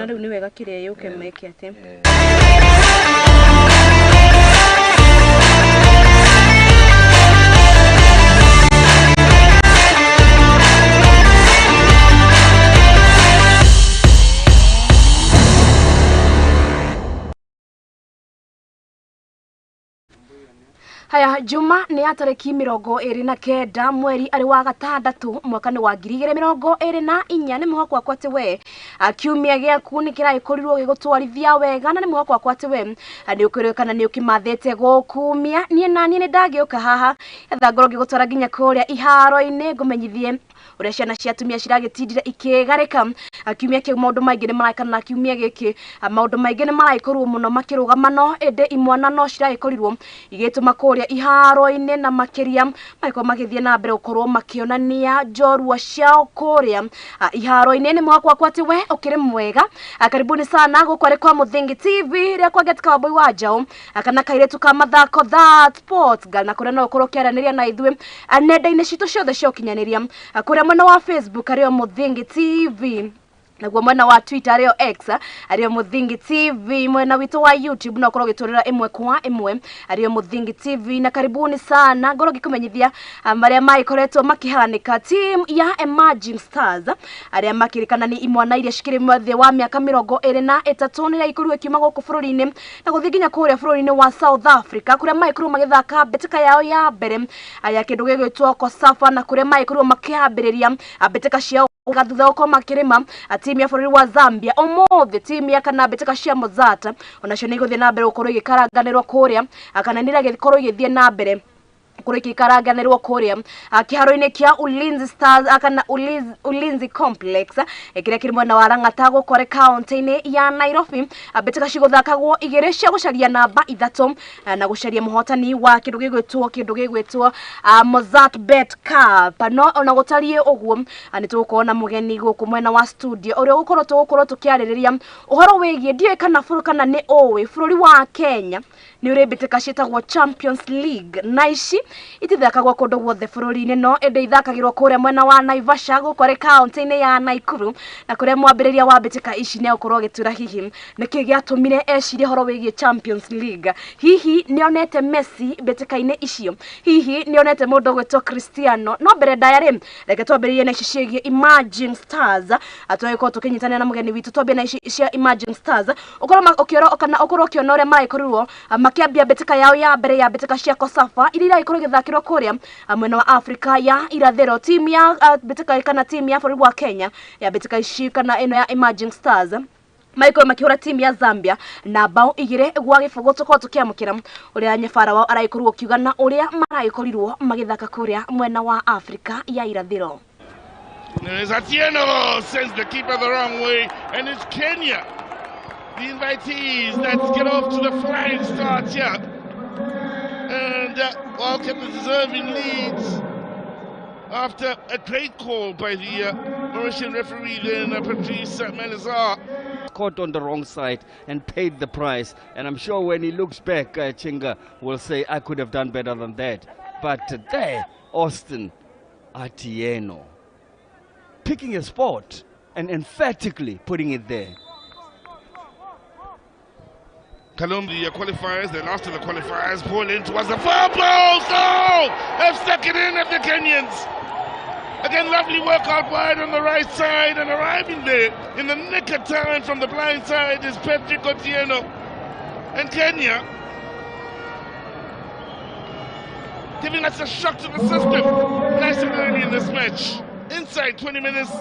na riu ni wega kiria yuke meke ate Haya juma ni atariki 29 mweri ari wa gatandatu mwaka ni wa 2024 ni muhako akwa ati we akiumia giaku ni kirai korirwo gigutwarithia wega na ni muhako akwa ati we ni ukirikana ni ukimathete gukumia ni nani ni ndagiuka haha etha ngoro gigutwara ginya kuria iharo-ini ngumenyithie uria ciana cia atumia ciragitindira ikigarika akiumia ki maundu maingi ni maraikana akiumia giki maundu maingi ni maraikorwo muno makirugamano ende imwana no ciragikorirwo igituma kuria iharo-ini na makiria maiko magithie na mbere ukorwo makionania njorua ciao kuria iharo-ini ni mwako akwa ati we ukiri mwega karibuni sana gukware kwa Muthingi TV ria kwa getka boy wa jao akana kairetu ka mathako that sports gana kuria no ukorwo kiaraniria na ithwe nenda-ini citu ciothe cia ukinyaniria kuria mwena wa Facebook ario Muthingi TV naguo mwena wa Twitter ario X ario Muthingi TV mwena witu wa YouTube no korwo giturira imwe kwa imwe ario Muthingi TV na karibuni sana ngoro gikumenyithia maria maikoretwo makihanika team ya Emerging Stars aria makirikana ni imwana iria cikiri mwathe wa miaka 23 ni ikorwe kiuma guku bururi-ini na guthi ginya kuria bururi-ini wa South Africa kuria maikorwo magithaka betika yao ya mbere aya kindu gigwitwo Kosafa na kuria maikorwo makihambiriria betika ciao gathutha uko makirima timu ya bururi wa Zambia omothe timu ya kana betika cia Mozata onacio ni guthie na mbere ukorwo igikaranganirwo kuria akananira gikorwo igithie na mbere kuriki karaganirwo kuria kiharo-ini kia Ulinzi Stars akana Ulinzi Complex kiria kiri mwena wa Rangata gukore county-ini ya Nairobi betika ciguthakagwo igire cia gucaria namba 3 na gucaria muhotani wa kindu gigwitwo Mozart Bet Cup no ona gutarie uguo ni tukuona mugeni guku mwena wa studio uria gukorwo tukiaririria uhoro wigie ndie kana kana ni owe bururi wa Kenya ni uri betika citagwo Champions League naici itithakagwo kundu guothe bururi-ini no ende ithakagirwo kuria mwena wa Naivasha gukore county-ini ya Naikuru na kuria mwambiriria wa betika ici ni ukorwo gitura hihi niki giatumire ecirie horo wigie Champions League hihi nionete Messi betika-ini icio hihi nionete mundu gwetwo Cristiano no mbere diary reke twambiririe na ici cigie Emerging Stars atweko tukinyitana na mugeni witu twambie na ici cia Emerging Stars ukorwo kiona uria maraikorirwo makiambia betika yao ya mbere ya betika cia Kosafa iria ikorwo githakirwo kuria mwena wa Afrika ya irathero timu ya betika kana timu ya bururi wa Kenya ya betika ici kana ino ya Emerging Stars maiko makihura timu ya Zambia na bao igire gwa gifugo tuko tukiamukira uria nyefara wao araikorwo kiuga na uria maraikorirwo magithaka kuria mwena wa Afrika ya irathero. There is Atieno sends the keeper the wrong way and it's Kenya the invitees that get off to the flying start here and welcome the deserving leads after a great call by the Mauritian referee then Patrice Melazar. Caught on the wrong side and paid the price, and I'm sure when he looks back Chinga will say I could have done better than that. But there Austin Atieno picking a spot and emphatically putting it there. Colombia qualifiers, they lost to the qualifiers, pulled in towards the far post. Oh! They've stuck it in at the Kenyans. Again, lovely work out wide on the right side, and arriving there in the nick of time from the blind side is Patrick Otieno. And Kenya giving us a shock to the system nice and early in this match. Inside 20 minutes.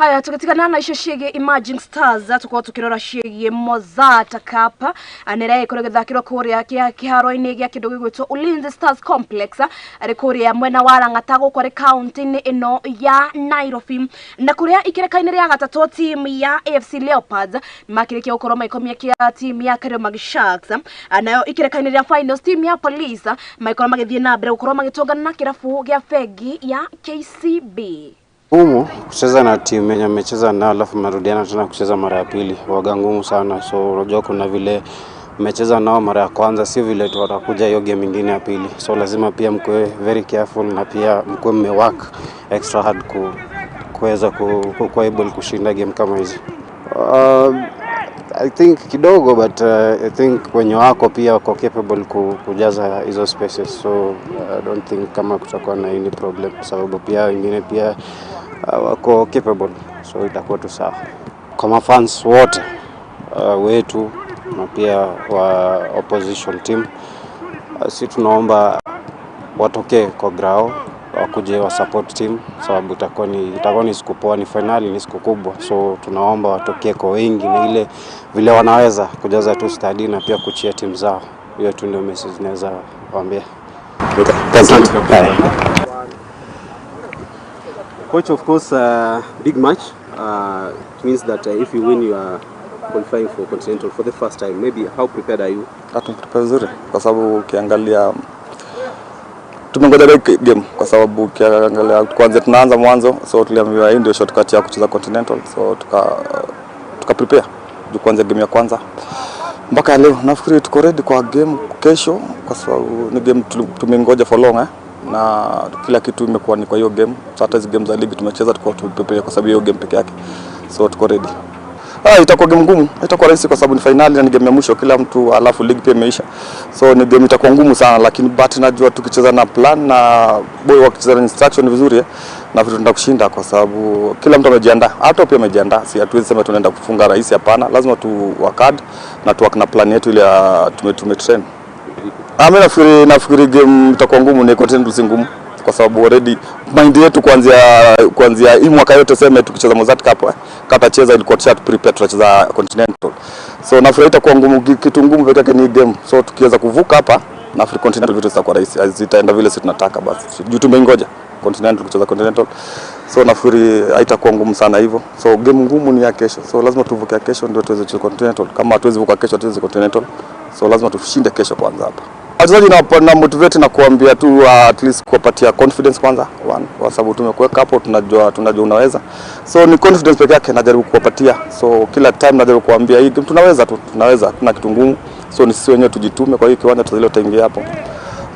Haya tukitigana na icio ciege Emerging Stars tukwo tukirora ciege Mozart Cup anere ikore githakiro kuria kiharo-ini gia kindu gigwitwo Ulinzi Stars Complex ari kuria mwena wa Rangata gukore county-ini ino ya Nairobi na kuria ikirekaine ria gatatu team ya AFC Leopards makirikia ukorwo maikomia kia team ya Kariobangi Sharks nayo ikirekaine ria finals team ya Police maikorwo magithie na mbere ukorwo magitongana na kirafu gia Fegi ya KCB. Kucheza na timu yenye mmecheza na alafu mnarudiana tena kucheza mara ya pili waga ngumu sana, so unajua kuna vile mmecheza nao mara ya kwanza si vile tu watakuja hiyo game nyingine ya pili, so lazima pia mkoe very careful na pia mkoe mmework extra hard kuweza kuwa able kushinda game kama hizi. I think kidogo, but I think wenye wako pia wako capable kujaza hizo spaces, so I don't think kama kutakuwa na any problem, sababu pia wengine pia wako capable, so itakuwa tu sawa. Kwa mafans wote wetu na pia wa opposition team, si tunaomba watokee kwa grao, wakuje wa support team, sababu itakuwa ni siku poa, ni finali, ni siku kubwa, so tunaomba watokee kwa wengi na ile vile wanaweza kujaza tu stadi na pia kuchia timu zao. Hiyo tu ndio message naweza waambia. Coach, of course, big match. It means that if you win, you are qualifying for Continental for the first time. Maybe how prepared are you? Tumeprepare vizuri kwa sababu ukiangalia tumengoja game, kwa sababu ukiangalia kwanza tunaanza mwanzo, so tuliambiwa hii ndio shortcut ya kucheza Continental, so tuka prepare kwanza game ya kwanza mpaka leo. Nafikiri tuko ready kwa game kesho, kwa sababu ni game tumengoja for long na kila kitu imekuwa ni kwa hiyo game. Hata hizo game za league tumecheza tuko prepare kwa sababu hiyo game peke yake, so tuko ready. Itakuwa game ngumu, itakuwa rahisi kwa sababu ni finali na ni game ya mwisho kila mtu, alafu league pia imeisha, so ni game itakuwa ngumu sana, lakini but najua tukicheza na plan na boy wakicheza na instruction vizuri na vitu tunaenda kushinda, kwa sababu kila mtu amejiandaa, hata pia amejiandaa. Si hatuwezi sema tunaenda kufunga rahisi, hapana, lazima tu work hard na tu work na plan yetu ile tumetrain. Mimi nafikiri game itakuwa ngumu, ni Continental si ngumu, kwa sababu already mind yetu kuanzia hii mwaka yote sema tukicheza Mozart Cup kata cheza ilikuwa chat prepare tutacheza Continental, so nafikiri itakuwa ngumu. Kitu ngumu pekee yake ni game, so tukiweza kuvuka hapa nafikiri Continental vitu zitakuwa rahisi, zitaenda vile sisi tunataka. Basi juu tumengoja Continental kucheza Continental, so nafikiri haitakuwa ngumu sana hivyo. So game ngumu ni ya kesho, so lazima tuvuke kesho ndio tuweze kucheza Continental. Kama hatuwezi vuka kesho tuweze Continental, so lazima tushinde kesho kwanza hapa. Wachezaji na motivate na kuambia tu at least kuwapatia confidence kwanza, kwa sababu tumekuweka hapo, tunajua unaweza, so ni confidence pekee yake najaribu kuwapatia. So kila time najaribu kuambia hii game tunaweza, kuna kitu ngumu, so ni sisi wenyewe tujitume. Kwa hiyo kiwanja tutazile utaingia hapo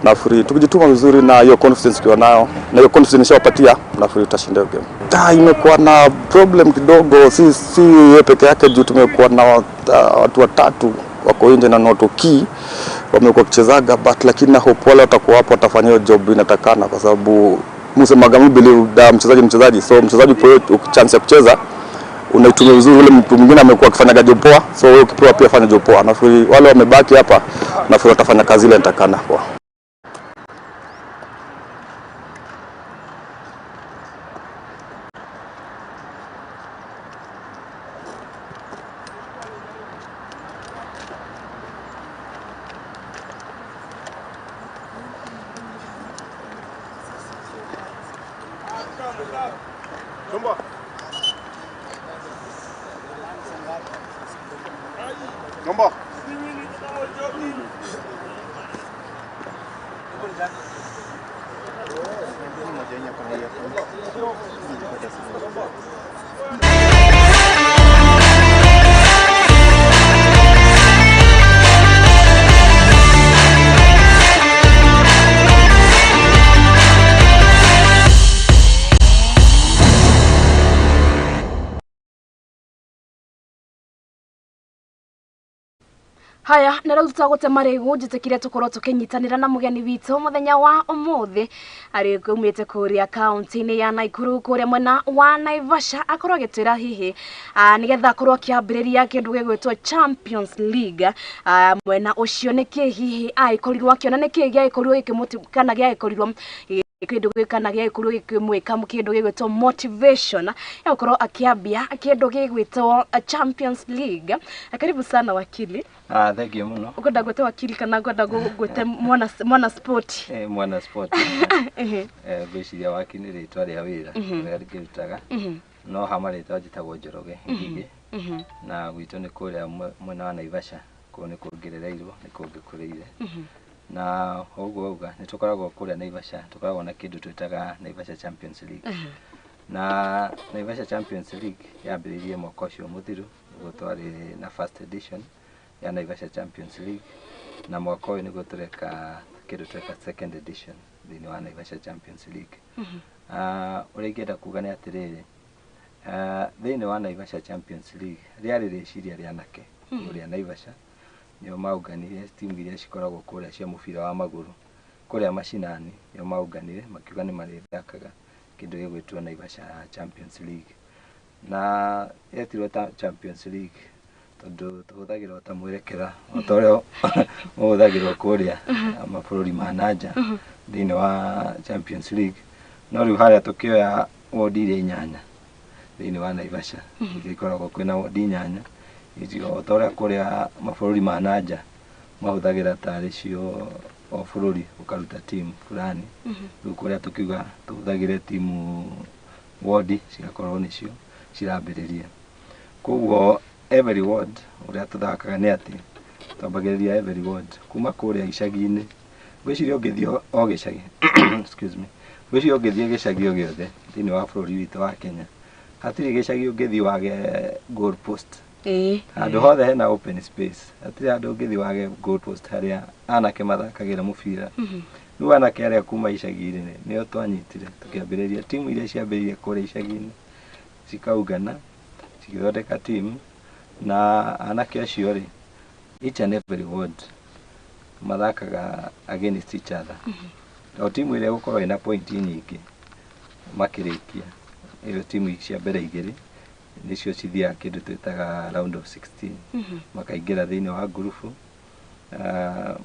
na free, tukijituma vizuri na hiyo confidence kiwa nayo na hiyo confidence nishawapatia, na free tutashinda hiyo game. Imekuwa na problem kidogo, si yeye peke yake, juu tumekuwa na watu watatu wako nje na notoki wamekuwa kichezaga, but lakini na hope wale watakuwa hapo watafanya hiyo job inatakana, kwa sababu msemaga mbili mchezaji, so mchezaji poa chance ya kucheza unaitumia vizuri. Ule mtu mwingine amekuwa akifanya job poa, so wewe ukipewa pia fanya job poa. Nafikiri wale wamebaki hapa nafikiri watafanya kazi ile inatakana poa. Nomba. Haya, na rĩu tutagũtema rĩgu njĩtĩkire tũkorwo tũkĩnyitanĩra na mũgeni witũ mũthenya wa ũmũthĩ arĩ kumĩte kũrĩa kaunti-inĩ ya Naikuru kũrĩa mwena wa Naivasha, akorwo agĩtwĩra hihi nĩgetha akorwo akĩambĩrĩria kĩndũ gĩgwĩtwo Champions League mwena ũcio nĩkĩ hihi agĩkorirwo akĩona nĩkĩ gĩagĩkorirwo gĩkĩmũtikana gĩagĩkorirwo kĩndũ gĩkana gĩagĩkorirwo gĩkĩmwĩka kĩndũ gĩgwĩtwo motivation ya gũkorwo akĩambia kĩndũ gĩgwĩtwo Champions League. Karibu sana wakili. Thank you muno. Ukwenda gwĩte wakili kana ngwenda gwĩte mwana sport? Mwana sport. Gwĩciria wakili rĩtwa rĩa wĩra rĩrĩa rĩkĩrutaga. No hama rĩtwa njĩtagwo Njoroge Ngigĩ. Na gwitũ nĩ kũrĩa mwena wa Naivasha, kũu nĩ kũngĩrĩrĩirwo, nĩ kũngĩkũrĩire. Na ũguo uga nĩ tũkoragwo kũrĩa Naivasha, tũkoragwo na kĩndũ twĩtaga Naivasha Champions League. Na Naivasha Champions League yambĩrĩirie mwaka ũcio mũthiru, nĩguo twarĩ na first edition ya Naivasha Champions League, na mwaka ũyũ nĩguo tũreka kĩndũ twĩtaga second edition thĩinĩ wa Naivasha Champions League. Ũrĩa ingĩenda kuga nĩ atĩrĩrĩ, Thĩinĩ wa Naivasha Champions League rĩarĩ rĩciria rĩa anake kũrĩa Naivasha nĩo maũnganire timu iria cikoragwo kũrĩa cia mũbira wa magũrũ kũrĩa macinani nĩo maũnganire makiuga nĩ marĩthakaga kĩndũ gĩgwĩtwo Naivasha Champions League na yetirwo ta Champions League tondũ tũhũthagĩra ta mwerekera o ta ũrĩa ũhũthagĩrwo kũrĩa mabũrũri ma nanja thĩinĩ wa Champions League no rĩu harĩa tũkĩoya wodi iria 8 thĩinĩ wa Naivasha ikoragwo kwĩna wodi 8 o ta ũrĩa kũrĩa mabũrũri ma nanja mahũthagĩra tarĩ cio o bũrũri ũkaruta timu fulani rĩu kũrĩa tũkiuga tũhũthagĩre timu wodi cigakorwo nĩcio cirambĩrĩria koguo every ward ũrĩa tũthakaga nĩ atĩ twambagĩrĩria every ward kuma kũrĩa icagi-inĩ gwĩciria ũngĩthiĩ o gĩcagi excuse me gwĩciria ũngĩthiĩ gĩcagi o gĩothe thĩinĩ wa bũrũri witũ wa Kenya hatirĩ gĩcagi ũngĩthiĩ wage goal post handũ hothe hena open space hatirĩ handũ ũngĩthiĩ wage goal post harĩa anake mathakagĩra mũbira rĩu anake arĩa kuma icagi-inĩ nĩo twanyitire tũkĩambĩrĩria timu iria ciambĩrĩirie kũrĩa icagi-inĩ cikaungana cigĩthondeka timu na anake acio rĩ each and every ward mathakaga against each other o timu ĩrĩa gũkorwo ĩna point nyingĩ makĩrĩkia iyo timu cia mbere igĩrĩ nĩcio cithiaga kĩndũ twĩtaga round of 16 makaingĩra thĩinĩ wa ngurubu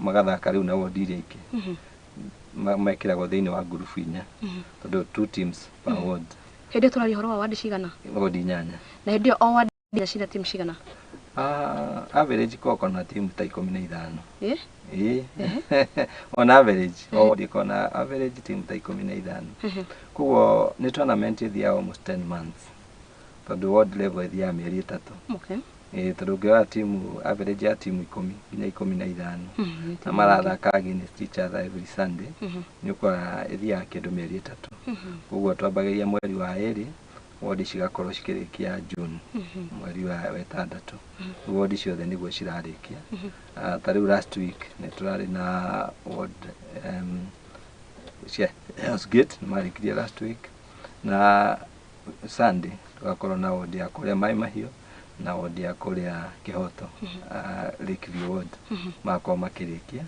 magathaka rĩu na ward iria ingĩ mekĩragwo thĩinĩ wa ngurubu 4 tondũ 2 teams per ward hĩndĩ tũraria ũhoro wa ward cigana ward 8 na hĩndĩ o ward cina timu cigana average koko na timu ta 15 on average o ndiko na average timu ta 15 koguo ni tournament ithia almost 10 months tondũ ward level ithia mĩeri 3 okay tondũ ngĩoya timu average ya timu 10 nginya 15 na marathaka against each other every Sunday nĩ ũkora ithia kĩndũ mĩeri 3 koguo twambagĩrĩria mweri wa 2 ward cigakorwo cikĩrĩkia June mweri wa 6 ward ciothe nĩguo cirarĩkia ta rĩu last week nĩ tũrarĩ na ward Hellsgate marĩkirie last week na Sunday tugakorwo na ward ya kũrĩa Mai Mahiũ na ward ya kũrĩa Kĩhoto Lakeview ward makorwo makĩrĩkia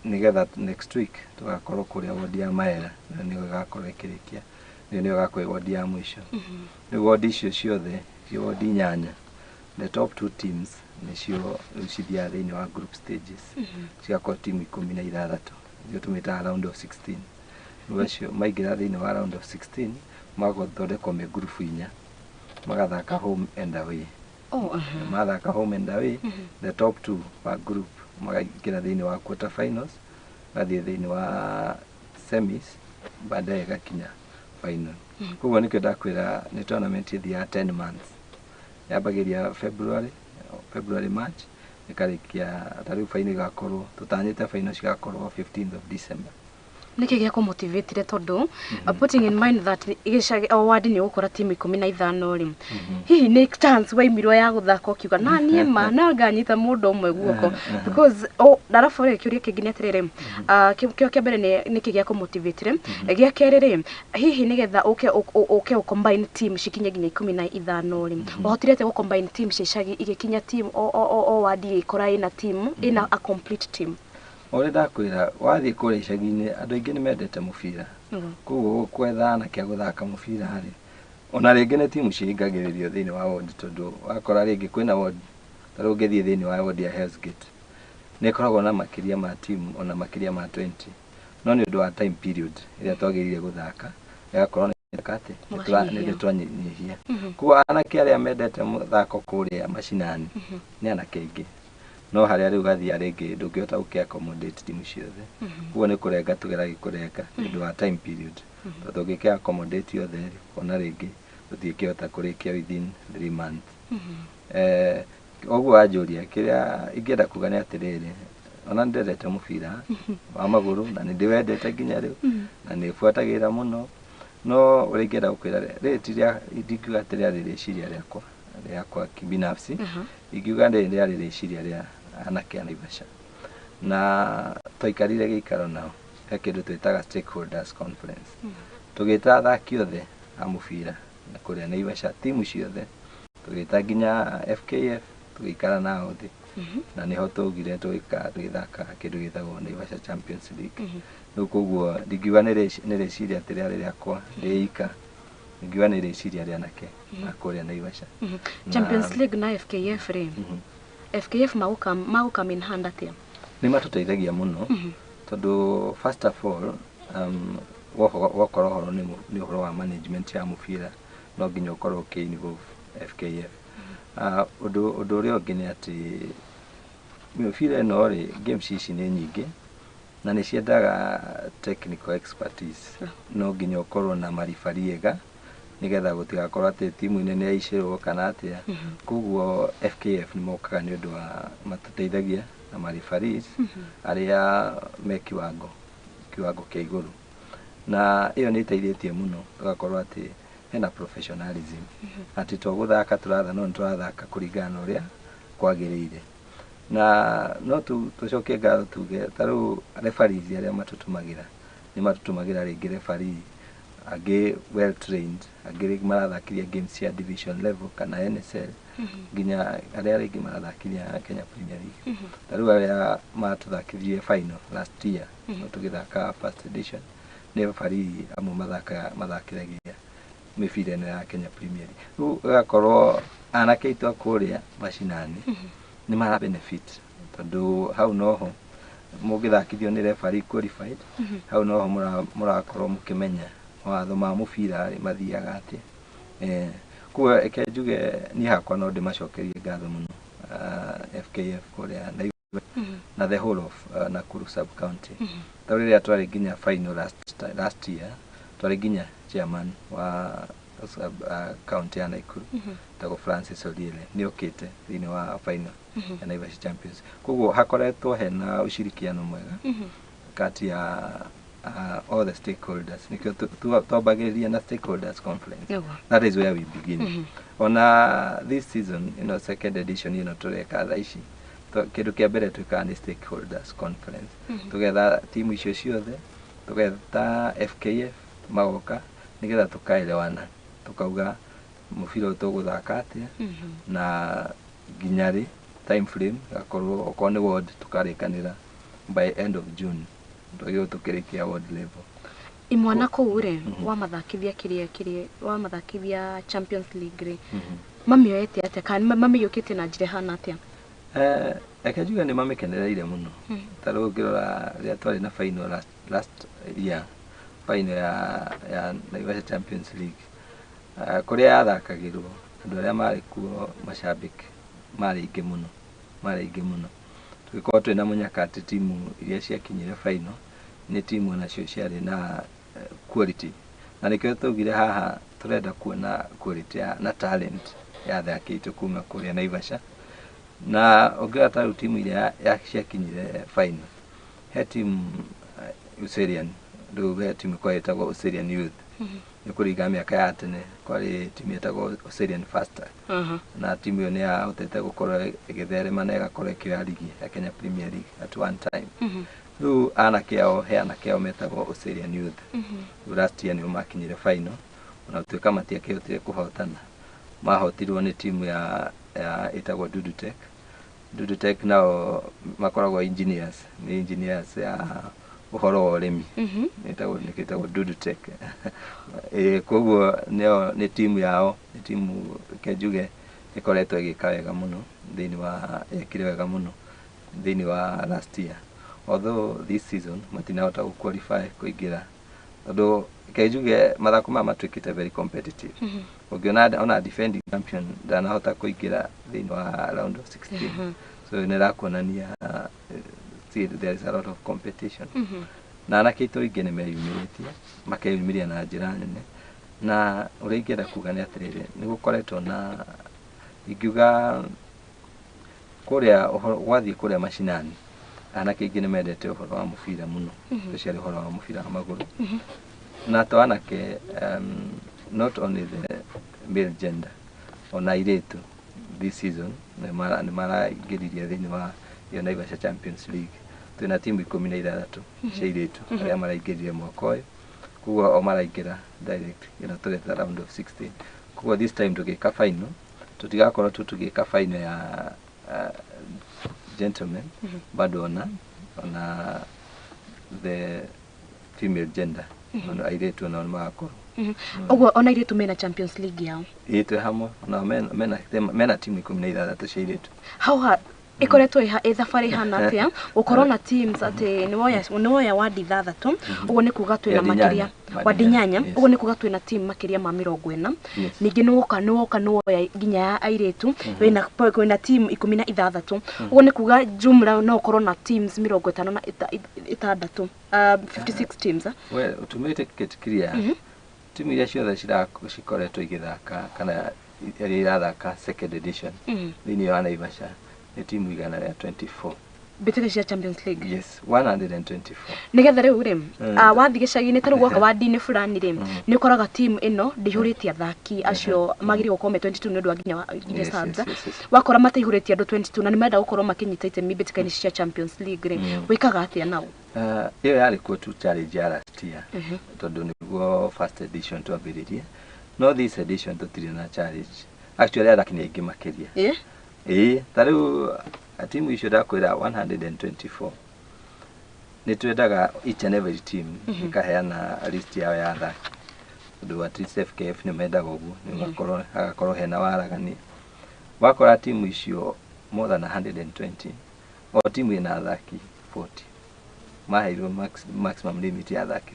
nĩgetha next week tugakorwo kũrĩa ward ya Maera na nĩyo ĩgakorwo ĩkĩrĩkia nĩyo gakwĩ ward ya mũico nĩ ward icio ciothe cio ward 8 the top 2 teams nĩcio cithia thĩinĩ wa group stages cigakorwo timu 16 nĩyo tũmĩtaga round of 16 nĩguo acio maingĩra thĩinĩ wa round of 16 magathondekwo me group 4 magathaka home and away mathaka home and away the top 2 per group magaingĩra thĩinĩ wa quarter finals gathiĩ thĩinĩ wa semis baadaye gakinya final koguo nĩkĩo ndakwĩra nĩ tournament ithia 10 months yambagĩria February March ĩkarĩkia tarĩu final igakorwo tũtanyĩte final cigakorwo 15th of December nĩkĩ gĩa kũmotivate tondũ putting in mind that igĩcagi o ward nĩ gũkora timu 15 rĩ hihi nĩ chance waimirwo ya gũthaka ũkiuga na niĩ ma na nganyita mũndũ ũmwe guoko because ndarabu rĩ kĩũria kĩngĩ nĩ atĩrĩrĩ kĩo kĩa mbere nĩkĩ gĩa kũmotivate gĩa kerĩ rĩ hihi nĩgetha ũke combine team cikinye nginya 15 rĩ ũhotirete gũ combine team cicagi igĩkinya team o ward ikora ina team ina a complete team Ore ndakwĩra wathiĩ kũrĩa icagi-inĩ andũ aingĩ nĩ mendete mũbira koguo gwetha na kĩa gũthaka mũbira harĩ ona rĩngĩ nĩ timu ciingagĩrĩrio thĩinĩ wa ward tondũ wakora rĩngĩ kwĩna ward tarĩ ũngĩthiĩ thĩinĩ wa ward ya Hellsgate nĩ ĩkoragwo na makĩria ma timu ona makĩria ma 20 no nĩ ũndũ wa time period ĩrĩa twagĩrĩire gũthaka ĩgakorwo nĩ twanyihia koguo anake arĩa mendete mũthako kũrĩa macinani nĩ anake aingĩ no harĩa rĩu gathiĩ rĩngĩ ndũngĩhota gũkĩ-accommodate timu ciothe koguo nĩ kũrenga tũgeragia kũrenga nĩũndũ wa time period tondũ ũngĩkĩ-accommodate yothe ona rĩngĩ tũtingĩhota kũrĩkia within 3 months ũguo wanjũria kĩrĩa ingĩenda kuga nĩ atĩrĩrĩ ona ndendete mũbira wa magũrũ na nĩ ndĩwendete nginya rĩu na nĩ buatagĩra mũno no ũrĩa ingĩenda gũkwĩra rĩrĩa ndingiuga atĩ rĩarĩ rĩciria rĩakwa kibinafsi ingiuga rĩarĩ rĩciria rĩa anake a Naivasha na twaikarire gĩikaro nao he kĩndũ twĩtaga stakeholders conference tũgĩta athaki othe a mũbira na kuria Naivasha timu ciothe tugita nginya FKF tugikara nao thi na niho tugire twithaka kindu gitagwo Naivasha Champions League no koguo ndigiwa nä reciria atä rä arä rä akwa ndä ika ndigiwa nä reciria rä anake na kå Naivasha Champions League na FKF rä FKF mauka min hand atia nä matå teithagia må no tondå first of all wakorwo horo nä å horo wa management ya må bira no nginya å korwo kä involve FKF å ndå å rä a å ngä nä atä mä bira ä no rä games ici nä nyingä na nä ciendaga technical expertise no nginya å korwo na maribari ega nä getha gå tigakorwo atä timu-inä nä yaicärwo kana atä koguo FKF nä mokaga nä å ndå wa matå teithagia na marifaris arä a me kiwango kä igå rå na ä yo nä ĩteithĩtie må no tũgakorwo atä hena professionalism atä to gå thaka tå ratha no nä tå rathaka kå ringana na å rä a kwagä rä ire na no tå cokie ngatho tuge tarä u refaris arä a matå tå magä ra nä matå tå magä ra rä ngä refari angä well trained angä marathakiria games cia division level kana NSL nginya arä a rä ngä marathakiria Kenya Premier League tarä u arä a matå thakithirie final last year no tå gä thaka first edition nä refari amwe mathakiragia mä bira ä no ya Kenya Premier League rä u gakorwo anake aitå akå rä a macinani nä mara benefit tondå hau noho må gä thakithio nä refari qualified hau noho må rakorwo må kä menya mawatho ma må bira mathiaga atä koguo eke njuge niä hakwa no ndä macokerie ngatho må no FKF kå rä a na the whole of Nakuru sub county tarä rä a twarä nginya final last year twarä nginya chairman wa county ya Nakuru tago Francis Oliele nä okä te thä inä wa final ya Naivasha Champions koguo hakoretwo hena ushirikiano mwega kati ya all the stakeholders nikio twambagĩrĩria na stakeholders conference that is where we begin ona this season second edition tureka thaa ici kindu kia mbere twikaga ni stakeholders conference tugetha timu icio ciothe tugetha FKF magoka nigetha tukaelewana tukauga mubira tuguthaka atia na nginyari time frame gakorwo okorwo ni ward tukarikanira by end of June ndio tukirikia ward level imwana kuu re wa mathakithia kiria wa mathakithia Champions League re mamioete atia kana mamiyukite na njire hana atia akajuga ni mamikenereire muno taro ngirora ria twari na final last year final ya Naivasha Champions League kuria yathakagirwo andu aria mari kuo mashabiki mari ingi muno tugikorwo twina munyakati timu iria ciakinyire final ni timu nacio ciarĩ na quality na nikio tugire haha turenda kuona quality na talent ya thakĩte kuma kuria Naivasha na ongera timu iria ciakinyire final he timu Userian ndio timu kwa yetagwo Userian Youth ni kuriga miaka ya tene kwari timu yetagwo Userian Faster na timu yo ni ya utete gukorwo igitherema na igakorwo ikioya ligi ya Kenya Premier League at one time ru anake ao metagwo Userian Youth last year ni makinyire final na tuika matiakihotire kuhotana mahotirwo ni timu ya itagwo Dudu Tech nao makoragwo engineers ya uhoro wa urimi itagwo Dudu Tech koguo ni timu yao ni timu kejuge ikoretwo igika wega muno thini wa ekire wega muno thini wa last year although this season matinahota ku qualify kuingira tondu kejuge mathako matwikite very competitive ugiona ona defending champion ndanahota kuingira thini wa round of 16 so nira kuonania there is a lot of competition na anake ingine meyumiritie makeyumiria na njira nene na uria ingenda kuga ni atiriri ni gukoretwo na ingiuga kuria wathie kuria mashinani anake ingine mendete uhoro wa mubira muno especially uhoro wa mubira wa maguru na to anake not only the male gender ona iretu this season ni mara ingiriria thini wa Naivasha Champions League twina timu 16 cia iretu aria maraingirire mwaka uyu koguo o maraingira direct tureta round of 16 kwa this time tugika final tutigakorwo tugika final ya gentlemen bado ona the female gender ona airetu na makoro ogwo ona airetu mena Champions League yao itwe hamwe na mena timu 16 cia airetu how ikoretwo thabarĩ hana atia ukorwo na teams ati ni woya wadi 3 uguo ni kuga twina makiria wadi nyanya uguo ni kuga twina team makiria ma 40 ningi ni woka ni woya ginya ya airetu wina team 16 uguo ni kuga jumla no ukorwo na teams 56 56 teams we utumite ketikiria timu ya ciothe cikoretwo igithaka kana irathaka second edition thini ya Naivasha ni timu igana ya 24 bitire cia Champions League yes 124 nigetha riu ri wathi gicagi-ini taru gwoka wadi-ini fulani ri ni ukoraga team ino ndihuritie athaki acio magiri gukome 22 ni ndwa ginya subs wakora matihuritie andu 22 na ni menda gukorwo makinyita itemi bitikaini cia Champions League ri wikaga atia nao iyo yari kuo tu challenge ya last year tondu niguo first edition twambiririe no this edition tutiri na challenge actually athaki ni aingi makiria tariu timu icio ndakwira 124 ni twendaga each and every team ikaheana list yao ya athaki ndu at least FKF ni mendaga uguo ni agakorwo hena waragani wakora timu icio more than 120 o timu ina athaki 40 maheirwo maximum limit ya athaki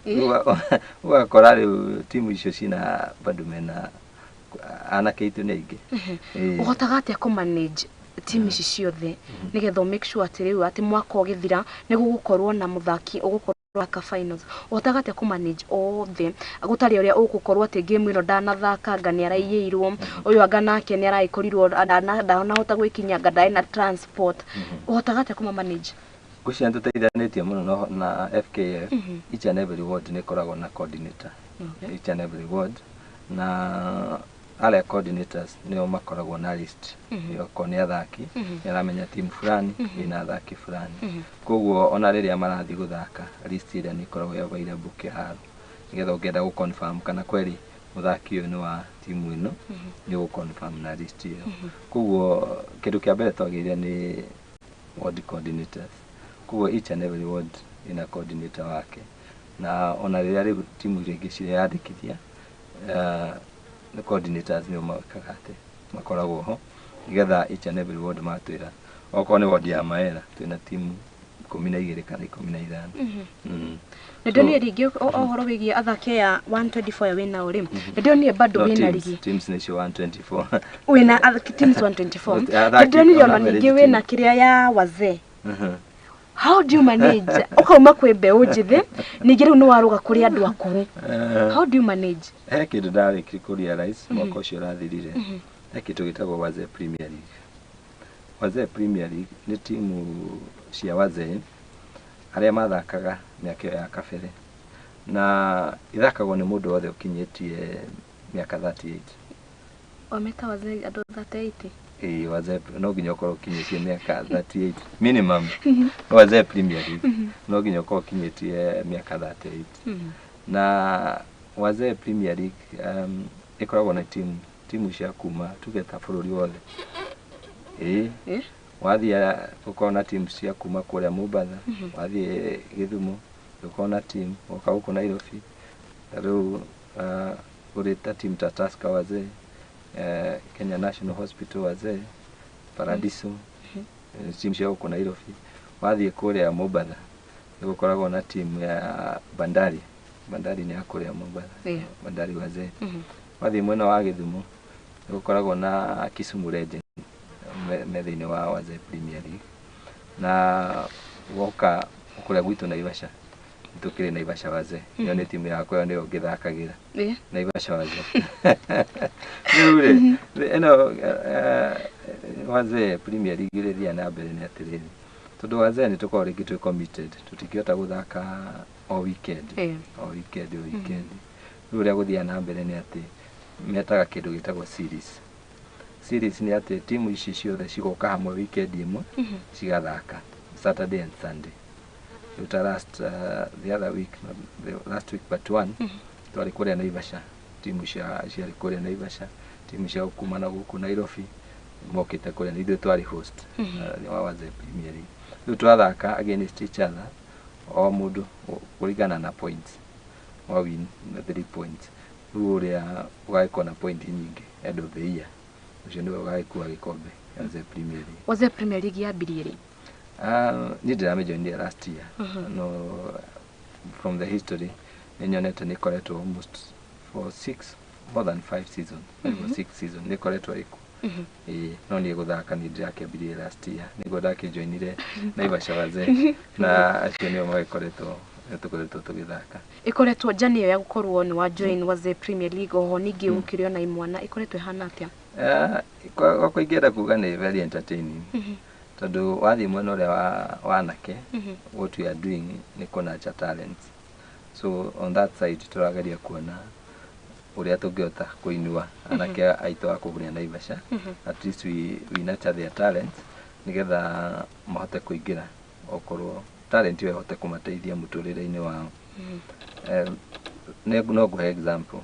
40 wakora riu timu icio cina bado mena anake itu ni ingi uhotaga atia ku manage team ici ciothe nigetha make sure ati riu ati mwaka ugithira ni gugukorwo na muthaki ugukorwo ka finals uhotaga atia ku manage othe gutari uria ugukorwo ati game ino ndanathaka ngani araiyirwo uyu anga nake ni araikorirwo ndanahota gwikinya ngada na transport uhotaga atia ku manage kucia ntuteithanitie muno na FKF each and every ward ni koragwo na coordinator each and every ward na ale coordinators nio makoragwo na list yo koni athaki yaramenya team fulani ina athaki fulani koguo ona riria marathi guthaka list ira ni koragwo ya available kiharo nigetha ungenda gu confirm kana kweli muthaki uyu ni wa timu ino ni gu confirm na list iyo koguo kindu kia mbere twagire ni ward coordinators koguo each and every ward ina coordinator wake na ona riria timu ringi cireyandikithia the coordinators ni makagate makoragwo ho nigetha each and every ward matwira okorwo ni ward ya Maera twina timu 12 kana 15 ndio rigi ohoro wigie athaki ya 124 ya wina uri ndio ni bado wina rigi teams ni 124 wina teams 124 ndio ni ona ningi wina kiria ya wazee how do you manage ukauma kwe mbeu njithi ningi riu ni waruga kuri andu akuru how do you manage kindu ndari kirikuria rais mwaka ucio rathirire kindu gitagwo Wazee Premier League Wazee Premier League ni timu cia wazee aria mathakaga miaka ya kabere na ithakagwo ni mundu wothe ukinyitie miaka 38 wameta wazee andu 38 wazee no nginya ukorwo ukinyitie miaka 38 minimum Wazee Premier League no nginya ukorwo ukinyitie miaka 38 na Wazee Premier League ikoragwo na timu cia kuma tugeta bururi wothe wathia ukona timu cia kuma kuria Mombasa wathie Githumo ukona timu ukauko Nairobi riu urita timu ta Tusker wazee Kenya National Hospital wazee Paradiso timu cia uko Nairobi wathie kuria Mombasa ukoragwo na timu ya Bandari ni akuria Mombasa Bandari wazee wathie mwena wa Githumo ukoragwo na Kisumu Legends methini wa Wazee Premier League na woka kuria gwitu Naivasha tukire Naivasha wazee yo ni timu yakwa ni ngithakagira Naivasha wazee nure eno Wazee Premier League ria na mbere ni atiriri tondu wazee ni tukorwo ringi twi committed tutikiota guthaka o weekend nure guthia na mbere ni ati metaga kindu gitagwo series ni ati timu ici ciothe cigoka hamwe weekend imwe cigathaka Saturday and Sunday the last week but one twari kuria Naivasha timu cia kuria Naivasha, timu cia kuma na guku Nairobi mokite kuria ithuĩ twari host ni wa Wazee Premier League. Rĩu twathaka against each other, o mundu kũringana na points, wa win 3 points. Rĩu ũrĩa ũgagĩkorwo na point nyingĩ end of the year, ũcio nĩwe ũgagĩkua gĩkombe ya Wazee Premier League. Wazee Premier League yambirie rĩ? Ni ndĩramĩjoinire last year. No, from the history nyonete nĩ koretwo almost for more than 5 seasons, 5 or 6 seasons nĩ koretwo ĩkuo. No niĩ gũthaka nĩ ndĩrakĩambirie last year, nĩguo ndakĩjoinire Naivasha Wazee, na acio nĩo magĩkoretwo tũgĩthaka. Ikoretwo njani ĩyo ya gũkorwo nĩ wa join Wazee Premier League, oho ningĩ ũkĩrĩo na imwana ikoretwo ihana atĩa? Kwa ingĩenda kuga nĩ very entertaining. Tondũ wathiĩ mwena ũrĩa wa anake, what we are doing nĩ kũnurture talents. So on that side tũrageria kuona ũrĩa tũngĩhota kũinua anake aitũ a kũguria Naivasha. At least we nurture their talents nigetha mahote kũingĩra, okorwo talent ĩyo ĩhote kũmateithia mũtũrĩre-inĩ wao. No nguhe example.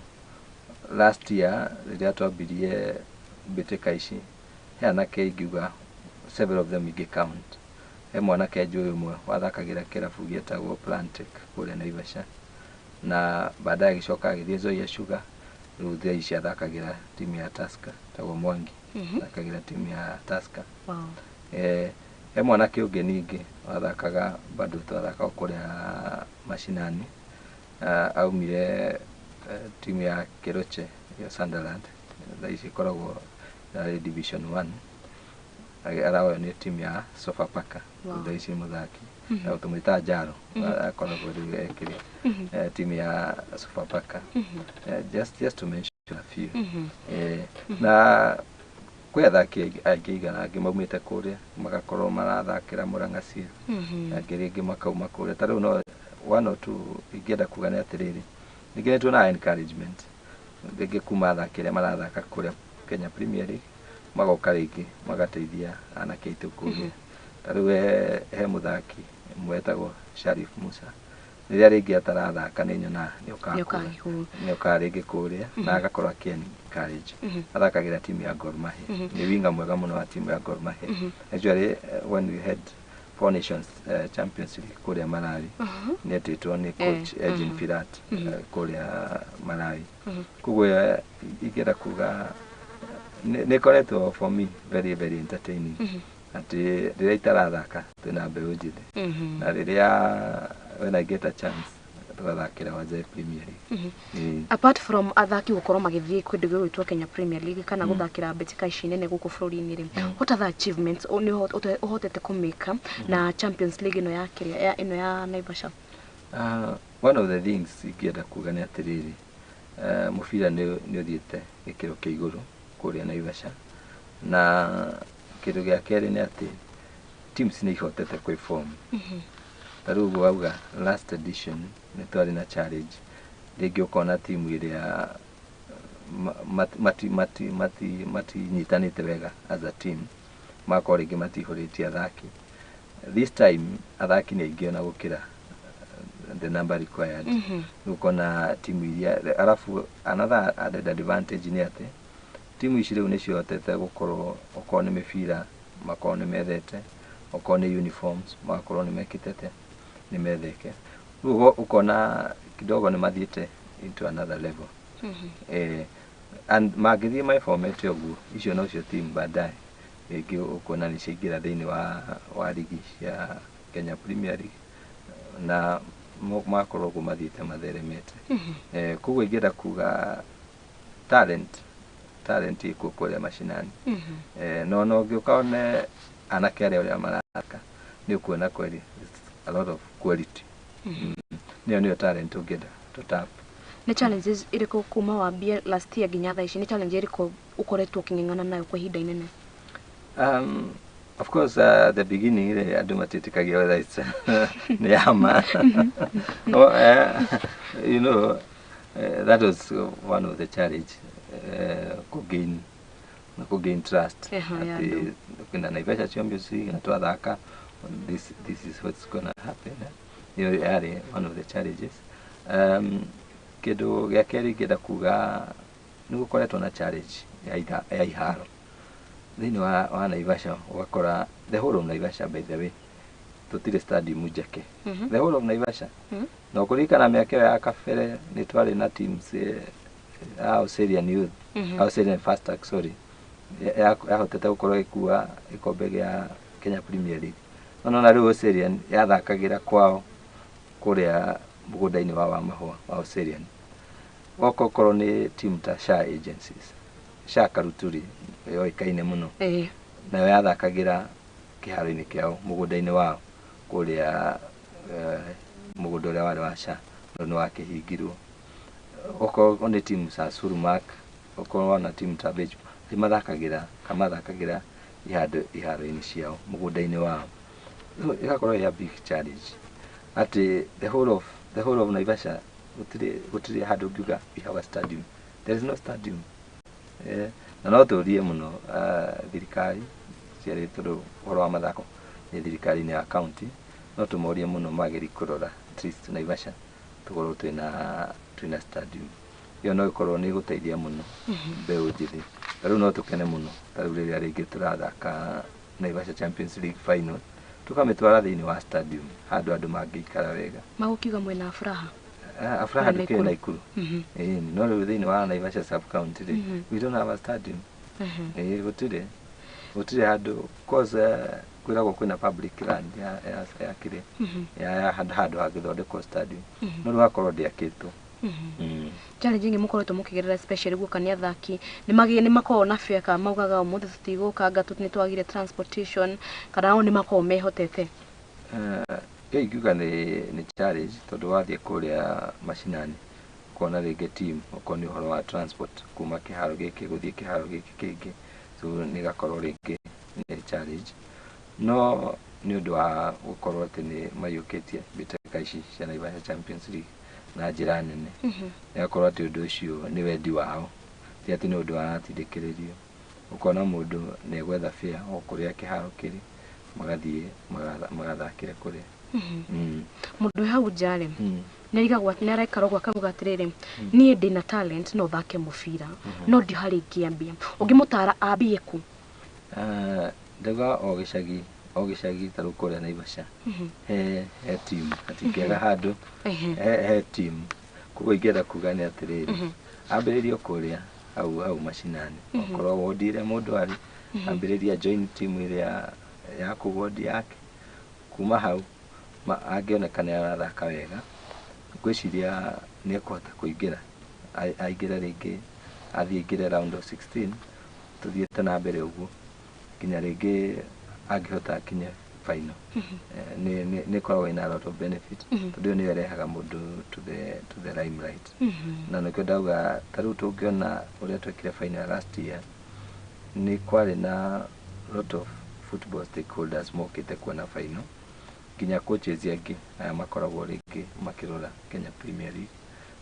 Last year rĩrĩa twambirie mbĩtĩka ici, he anake ingiuga several of them count. He mwanake njũĩ ũmwe wathakagĩra kĩrabu gĩetagwo Plantec kũrĩa Naivasha, na baadaye agĩcoka agĩthiĩ Nzoia Sugar. Rĩu thia ici athakagĩra timu ya Tusker, tagwo Mwangi, athakagĩra timu ya Tusker. He mwanake ũngĩ ningĩ wathakaga bado twathakaga kũrĩa mashinani, aumire timu ya Keroche ya Sunderland, thaa ici ikoragwo Division 1. Araoyo nĩ timu ya Sofapaka, thaa ici mũthaki na tũmwĩta Njaro, akoragwo rĩu ekĩrĩ timu ya Sofapaka. Just to mention a few. Na kwĩ athaki aingĩ igana angĩ maumĩte kũrĩa magakorwo marathakĩra Murang'a Seal, angĩ rĩngĩ makauma kũrĩa. Ta rĩu no one or two ingĩenda kuga nĩ atĩrĩrĩ, ningĩ nĩ tuonaga encouragement rĩngĩ kuma athaki arĩa marathaka kũrĩa Kenya Premier League magoka rĩngĩ magateithia anake aitũ kũrĩa. Ta rĩu he mũthaki mwetagwo Sharif Musa, rĩrĩa rĩngĩ atarathaka nĩ nyona nĩokaga rĩngĩ kũrĩa na agakorwo akĩ-encourage. Athakagĩra timu ya Gor Mahia, nĩ winga mwega mũno wa timu ya Gor Mahia. Actually when we had Four Nations Champions League kũrĩa Malawi, nĩ etĩtwo nĩ coach Eugene Firat kũrĩa Malawi. Koguo ingĩenda kuga nĩ koretwo for me very very entertaining. Atĩ rĩrĩa itarathaka twĩna mbeũ njĩthĩ, na rĩrĩa when I get a chance tũgathakĩra Wazee Premier League. Apart from athaki gũkorwo magĩthiĩ kũndũ gwĩtwo Kenya Premier League kana gũthakĩra mbĩtĩka ici nene gũkũ bũrũri-inĩ rĩ, what other achievements ũhotete kũmĩka na Champions League ĩno ya kĩrĩa ĩno ya Naivasha? One of the things ingĩenda kuga nĩ atĩrĩrĩ, mũbira nĩ ũthiĩte gĩkĩro kĩa igũrũ kũrĩa Naivasha, na kĩndũ gĩa kerĩ nĩ atĩ teams nĩ ihotete kwĩform. Ta rĩu ũguo wauga last edition nĩ twarĩ na challenge, rĩngĩ ũkona timu ĩrĩa matinyitanĩte wega as a team, magakorwo rĩngĩ matihũrĩtie athaki. This time athaki nĩ aingĩ ona gũkĩra the number required. Ũkona timu iria, arabu another added advantage nĩ atĩ timu ici rĩu nĩ cihotete gũkorwo okorwo nĩ mĩbira makorwo nĩ methete, okorwo nĩ uniforms magakorwo nĩ mekĩtete nĩ metheke. Rĩu ũkona kidogo nĩ mathiĩte into another level. And mangĩthiĩ maĩfomete ũguo, icio nocio timu baadaye rĩngĩ ũkona nĩ ciaingĩra thĩinĩ wa ligi cia Kenya Premier League na makorwo ũguo mathiĩte matheremete. Koguo ingĩenda kuga talent ikuo kũrĩa mashinani. No ũngĩũka one anake arĩa ũrĩa marathaka nĩ ũkuona kweli a lot of quality. Nĩyo talent ũngĩenda to tap. Nĩ challenges irĩkũ kuma wambie last year nginya thaa ici, nĩ challenge irĩkũ ũkoretwo ũkĩng'ang'ana nayo kwa ihinda inene? Of course the beginning andũ matĩtĩkagia whether it's nĩ yama. You know, that was one of the challenge, gain trust. Kwenda Naivasha Champions League na twathaka, this is what's gonna happen. You know, one of the challenges. Kĩndũ gĩa kerĩ ingĩenda kuga nĩ gũkoretwo na challenge ya iharo thĩinĩ wa Naivasha. Ũgakora the whole of Naivasha by the way tũtirĩ stadium njake the whole of Naivasha. Na kũringana mĩaka ĩyo ya kabere nĩ twarĩ na teams Australian Youth Australian Fast Track sorry yahotete gũkorwo ĩkua gĩkombe gĩa Kenya Premier League. Na rĩu Australian yathakagĩra kwao kũrĩa mũgũnda-inĩ wa mahũa wa Australian. Okorwo nĩ team ta Sha Agencies Sha Karuturi yoĩkaine mũno nayo yathakagĩra kĩharo-inĩ kĩao mũgũnda-inĩ wao kũrĩa mũgũnda ũrĩa warĩ wa Sha nĩ wakĩhingirwo. Okorwo nĩ team ta Surumak okorwo na team ta Beach mathakagĩra iharo-inĩ ciao mũgũnda-inĩ wao. Ĩgakorwo ya big challenge atĩ the whole of Naivasha gũtirĩ handũ ngiuga we have a stadium. There is no stadium. Na no tũrie mũno thirikari ciarĩ tondũ ũhoro wa mathako nĩ thirikari-inĩ ya county, no tũmorie mũno mageri kũrora at least Naivasha tũkorwo twĩna stadium. Iyo no ĩkorwo nĩ gũteithia mũno mbeũ njĩthĩ. Rĩu no tũkene mũno rĩu rĩrĩa rĩngĩ tũrathaka Naivasha Champions League final tukamĩtwara thĩinĩ wa stadium handũ andũ mangĩikara wega. Magũkiuga mwena Afraha Afraha ndũkĩrĩ Naikuru. No rĩu thĩinĩ wa Naivasha sub county we don't have a stadium. Gũtirĩ handũ cause kwĩragwo kwĩna public land ya kĩrĩa ya handũ hangĩthondekwo stadium no rĩgakorwo ndĩakĩtwo. Challenge ingĩ mũkoretwo mũkĩgerera especially guoka nĩ athaki nĩ makoragwo na fear kana maugaga ũmũthĩ tũtigũkanga nĩ twagire transportation kana nĩ makoragwo mehotete. Ingiuga nĩ challenge tondũ wathiĩ kũrĩa mashinani kuona rĩngĩ team okorwo nĩ ũhoro wa transport kuma kĩharo gĩkĩ gũthiĩ kĩharo gĩkĩ kĩngĩ so nĩ gakorwo rĩngĩ nĩ challenge. No nĩ ũndũ wa gũkorwo atĩ nĩ maiyũkĩtie mbĩtĩka ici cia Naivasha Champions League na njĩra nene ĩgakorwo atĩ ũndũ ũcio nĩ wendi wao ti atĩ nĩ ũndũ waratindĩkĩrĩrio. Ũkona mũndũ nĩ gwetha fare o kũrĩa kĩharo kĩrĩ magathiĩ magathakĩre kũrĩa. Mũndũ hau njarĩ nĩrigagwo nĩ araikara gwa kamuga atĩrĩrĩ niĩ ndĩna talent no thake mũbira no ndi harĩ ingĩambia ũngĩmũtara ambie ku. Ndauga o gĩcagi tarũ kũrĩa Naivasha he team atingĩaga handũ he team. Koguo ingĩenda kuga nĩ atĩrĩrĩ ambĩrĩrio kũrĩa hau mashinani okorwo wodi ĩrĩa mũndũ arĩ ambĩrĩria join team ĩrĩa ya kũwodi yake kuma hau angĩoneka nĩ arathaka wega ngwĩciria nĩ ekũhota kũingĩra aingĩre rĩngĩ athiĩ aingĩre round of 16 tũthiĩte na mbere ũguo kinya rĩngĩ angĩhota akinye final. Nĩ koragwo ina a lot of benefit tondũ nĩ ĩrehaga mũndũ to the limelight. Na nĩkĩo ndauga tarĩu tũngĩona ũrĩa twekire final last year nĩ kwarĩ na lot of football stakeholders mokĩte kuona final kinya coaches angĩ aya makoragwo rĩngĩ makĩrora Kenya Premier League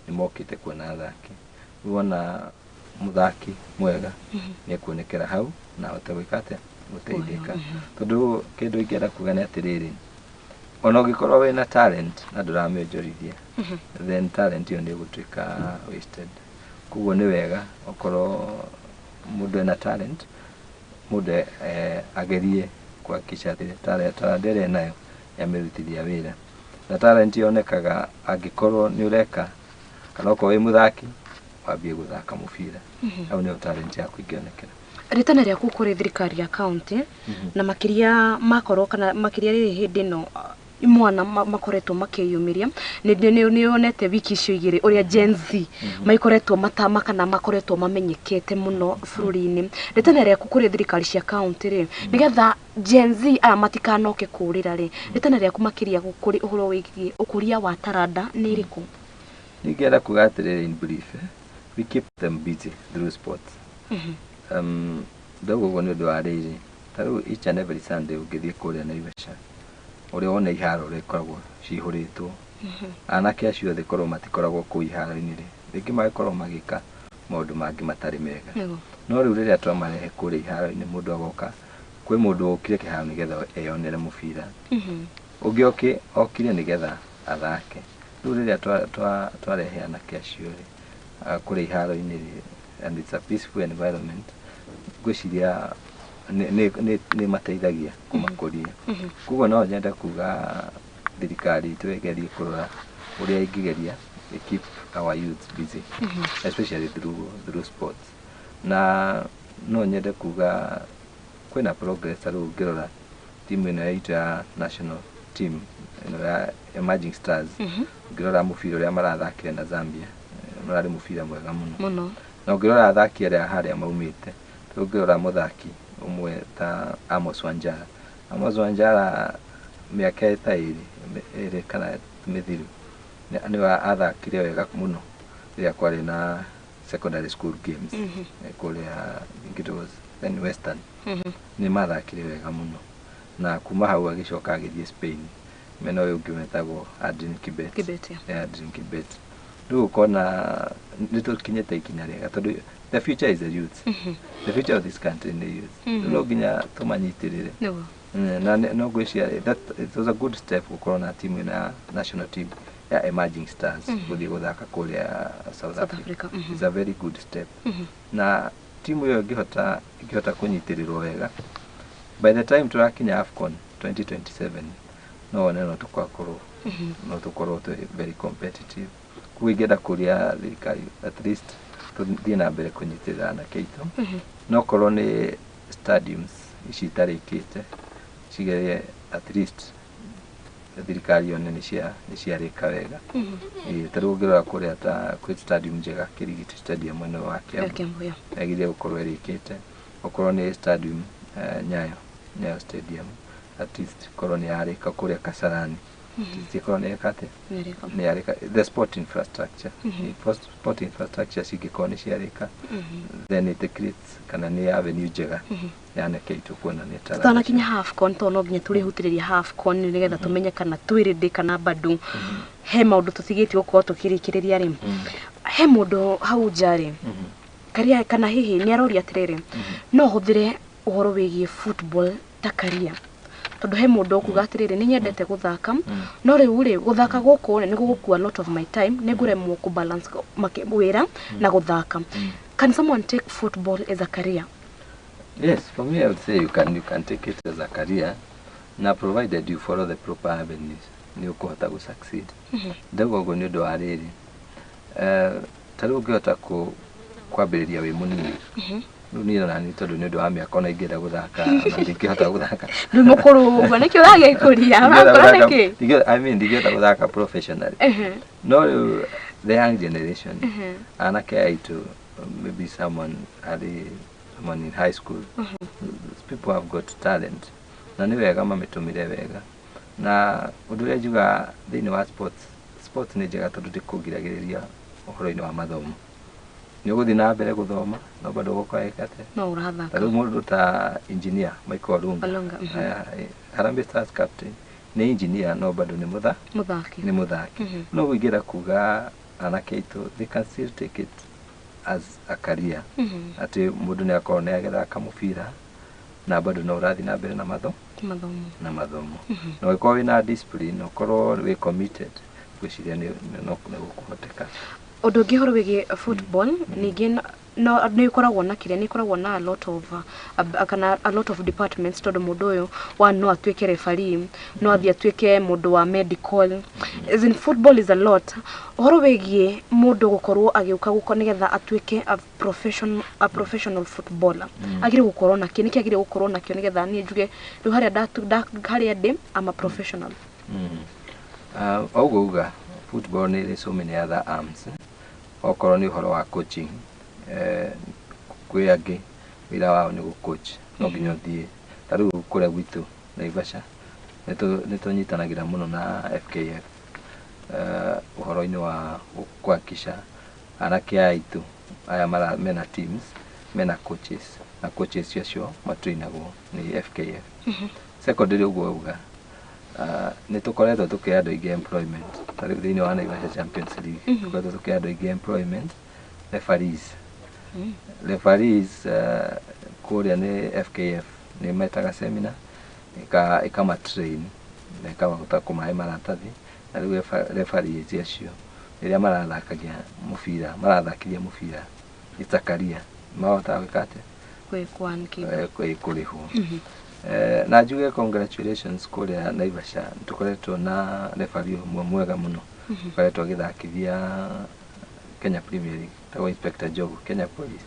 nĩ mokĩte kuona athaki. Wona mũthaki mwega nĩ ekuonekera hau na ahote gwĩka atĩa gũteithĩka. Tondũ kĩndũ ingĩenda kuga nĩ atĩrĩrĩ ona ũngĩkorwo wĩna talent na ndũramĩonjorithia then talent ĩyo nĩ ĩgũtuĩka wasted. Koguo nĩ wega okorwo mũndũ ena talent mũndũ agerie kuhakikisha atĩ talent ĩrĩa nayo yamĩrutithia wĩra. Na talent yonekaga angĩkorwo nĩ ũreka kana okorwo wĩ mũthaki wambie gũthaka mũbira hau nĩyo talent yaku ingĩonekera. Ritana rĩaku kũrĩ thirikari ya county na makĩria makorwo kana makĩria rĩrĩ hĩndĩ ĩno imwana makoretwo makĩyumĩria nĩ yonete wiki icio igĩrĩ ũrĩa Gen Z maikoretwo matama kana makoretwo mamenyekete mũno bũrũri-inĩ. Ritana rĩaku kũrĩ thirikari cia county rĩ nĩgetha Gen Z aya matikanoke kũrĩra rĩ ritana rĩaku makĩria kũrĩ ũhoro wĩgiĩ ũkũria wa taranda nĩ ĩrĩkũ? Ningĩenda kuga atĩrĩrĩ in brief we keep them busy through sports. Ndogo nĩ ũndũ wa rĩrĩ tarĩu each and every Sunday ũngĩthiĩ kũrĩa Naivasha ũrĩa wona iharo rĩkoragwo cihũrĩtwo anake acio othe korwo matikoragwo kũu iharo-inĩ rĩngĩ magĩkorwo magĩka maũndũ mangĩ matarĩ mega. No rĩu rĩrĩa twamarehe kũrĩa iharo-inĩ mũndũ agoka kwĩ mũndũ ũkire kĩharo nĩgetha eyonere mũbira ũngĩ okire nĩgetha athake rĩrĩa twarehe anake acio kũrĩa iharo-inĩ, and it's a peaceful environment, ngwĩciria nĩ mateithagia kũmakũria. Koguo no nyende kuga thirikari itũ ĩgerie kũrora ũrĩa ingĩgeria keep our youth busy, especially through sports. Na no nyende kuga kwĩna progress rĩu ngĩrora timu ĩno yaitũ ya national team ĩno ya Emerging Stars, ngĩrora mũbira ũrĩa marathakire na Zambia, mararĩ mũbira mwega mũno. Na ngĩrora athaki arĩa harĩa maumĩte, ngĩrora mũthaki umwe ta Amos Wanjara mĩaka ta ĩrĩ kana mĩthiru nĩwe athakire wega mũno rĩrĩa kwarĩ na secondary school games kũrĩa Inglewood and Western, nĩ mathakire wega mũno, na kuma hau agĩcoka agĩthiĩ Spain. Mena ũyũ ũngĩ wetagwo Adrian Kibet. Rĩu ũkona nĩtũkinyĩte ikinya rĩega tondũ the future is the youth. The future of this country is the youth. No nginya tũmanyitĩrĩre. Na no ngwĩciria that it was a good step gũkorwo na timu na national team ya Emerging Stars gũthiĩ gũthaka kũrĩa South Africa. It's a very good step. Na timu ĩyo ĩngĩhota kũnyitĩrĩrwo wega, by the time tũrakinya AFCON 2027 no tũkorwo very competitive. Kũingĩra kũrĩa thirikari at least tũthiĩ na mbere kũnyitĩrĩra anake aitũ, no korwo nĩ stadiums ici itarĩkĩte cigerie at least thirikari yone nĩciarĩka wega. Tarĩu ũngĩrora kũrĩa ta kwĩ stadium njega Kĩrigiti stadium mwena wa Kiambu yagĩrĩire gũkorwo ĩrĩkĩte. Okorwo nĩ stadium Nyayo stadium at least korwo nĩyarĩka kũrĩa Kasarani, korwo nĩyarĩka the sport infrastructure. Sport infrastructure cingĩkorwo nĩciarĩka, then it creates kana nĩ avenue njega ya anake aitũ kuona nĩ talent. Tũtanakinya AFCON tondũ no nginya tũrĩhutĩrĩria AFCON nĩgetha tũmenye kana twĩrĩndĩ kana bado he maũndũ tũtigĩtie gũkorwo tũkĩrĩkĩrĩria rĩ. He mũndũ hau nja rĩ karia kana hihi nĩaroria atĩrĩrĩ, no hũthĩre ũhoro wĩgiĩ football ta career, tondũ he mũndũ kuga atĩrĩrĩ nĩ nyendete gũthaka no rĩu rĩ gũthaka gũkũ nĩ gũgũkua a lot of my time, nĩ ngũremwo ku balance wĩra na gũthaka. Can someone take football as a career? Yes, for me I would say you can take it as a career, na provided you follow the proper avenues nĩ ũkũhota gũ succeed. Ndagũgo nĩ ũndũ wa rĩrĩ, tarĩu ũngĩhota kwambĩrĩria wĩ mũnini, rĩu niĩ na niĩ tondũ nĩ ũndũ wa mĩaka ona ingĩenda gũthaka na ndingĩhota gũthaka nĩ mũkũrũ ũguo nĩkĩo ũragĩkũria ũrakora nĩkĩ? I mean ndingĩhota gũthaka professionally. No the young generation, anake aitũ, maybe someone in high school, people have got talent na nĩ wega mamĩtũmĩre wega. Na ũndũ ũrĩa njuga thĩinĩ wa sports nĩ njega tondũ ndĩkũgiragĩrĩria ũhoro-inĩ wa mathomo. Nĩ ũgũthiĩ na mbere gũthoma no bado ũgũkorwo ĩkate no ũrathaka. Tarĩu mũndũ ta engineer Michael Olunga, Harambee Stars captain, nĩ engineer no bado nĩ mũthaki. No ũingĩra kuga anake aitũ they can still take it as a career. Atĩ mũndũ nĩ akorwo nĩ agĩthaka mũbira na bado no ũrathiĩ na mbere na mathomo. Na ũkorwo wĩna discipline, ũkorwo wĩ committed, gwĩciria nĩ gũkũhoteka. Ũndũ ũngĩ horo wĩgiĩ football ningĩ no nĩ ikoragwo na kĩrĩa nĩ ikoragwo na a lot of departments, tondũ mũndũ ũyũ no atuĩke referee, no athiĩ atuĩke mũndũ wa medical, as in football is a lot. Ũhoro wĩgiĩ mũndũ gũkorwo agĩũka nĩgetha atuĩke a professional footballer, agĩrĩirwo gũkorwo nakĩ, nĩkĩ agĩrĩirwo gũkorwo nakĩo nĩgetha niĩ njuge rĩu harĩa ndĩ am a professional? Ũguo uga football nĩ so many other arms. Okorwo nĩ ũhoro wa coaching, kwĩ angĩ wĩra wao nĩ gũ-coach, no nginya ũthiĩ. Tarĩu kũrĩa gwitũ Naivasha nĩ tũnyitanagĩra mũno na FKF ũhoro-inĩ wa kuhakikisha anake aitũ aya mena teams mena coaches, na coaches acio matrainagwo nĩ FKF. Secondary ũguo uga nĩ tũkoretwo tũkĩhe andũ aingĩ employment. Tarĩu thĩinĩ wa Naivasha Champions League tũkoretwo tũkĩhe andũ aingĩ employment. Referees kũrĩa nĩ FKF nĩ metaga seminar ĩkamatrain na ĩkahota kũmahe maratathi na rĩu referees acio rĩrĩa marathakagia mũbira itakaria mahota gwĩkate kũrĩhwo na njuge congratulations kũrĩa Naivasha tukoretwo na referee mwega mũno tukoretwo gĩthakithia Kenya Premier League tawa Inspector Jogu Kenya Police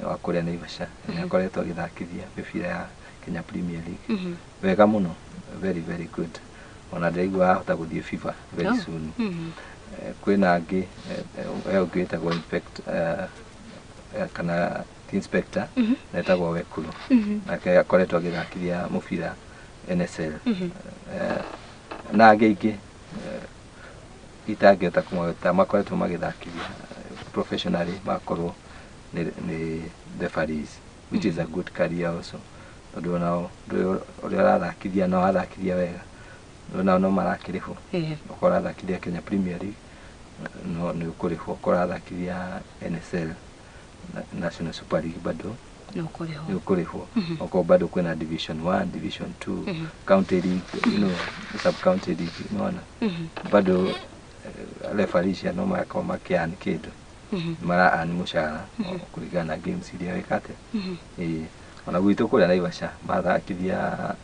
wa kũrĩa Naivasha akoretwo gĩthakithia mĩbira ya Kenya Premier League wega mũno very very good ona ndaigua ahota gũthiĩ FIFA very soon kwĩna angĩ ũngĩtagwo kana inspector netagwo Wekulu nake akoretwo agĩthakithia mũbira NSL na angĩ itangĩhota kũmweta makoretwo magĩthakithia professionally makorwo nĩ referees which is a good career also tondũ nao ũrĩa arathakithia no athakithia wega no marakĩrĩhwo ũkora athakithia Kenya Premier League no nĩ ũkũrĩhwo ũkora athakithia NSL National Super League bado nĩ ũkũrĩhwo ũkora bado kwĩna Division 1 Division 2 County League sub county league unaona bado referees no makorwo makĩani kĩndũ mara mũcara kũringana na games iria wekate ona gwitũ kũrĩa Naivasha mathakithia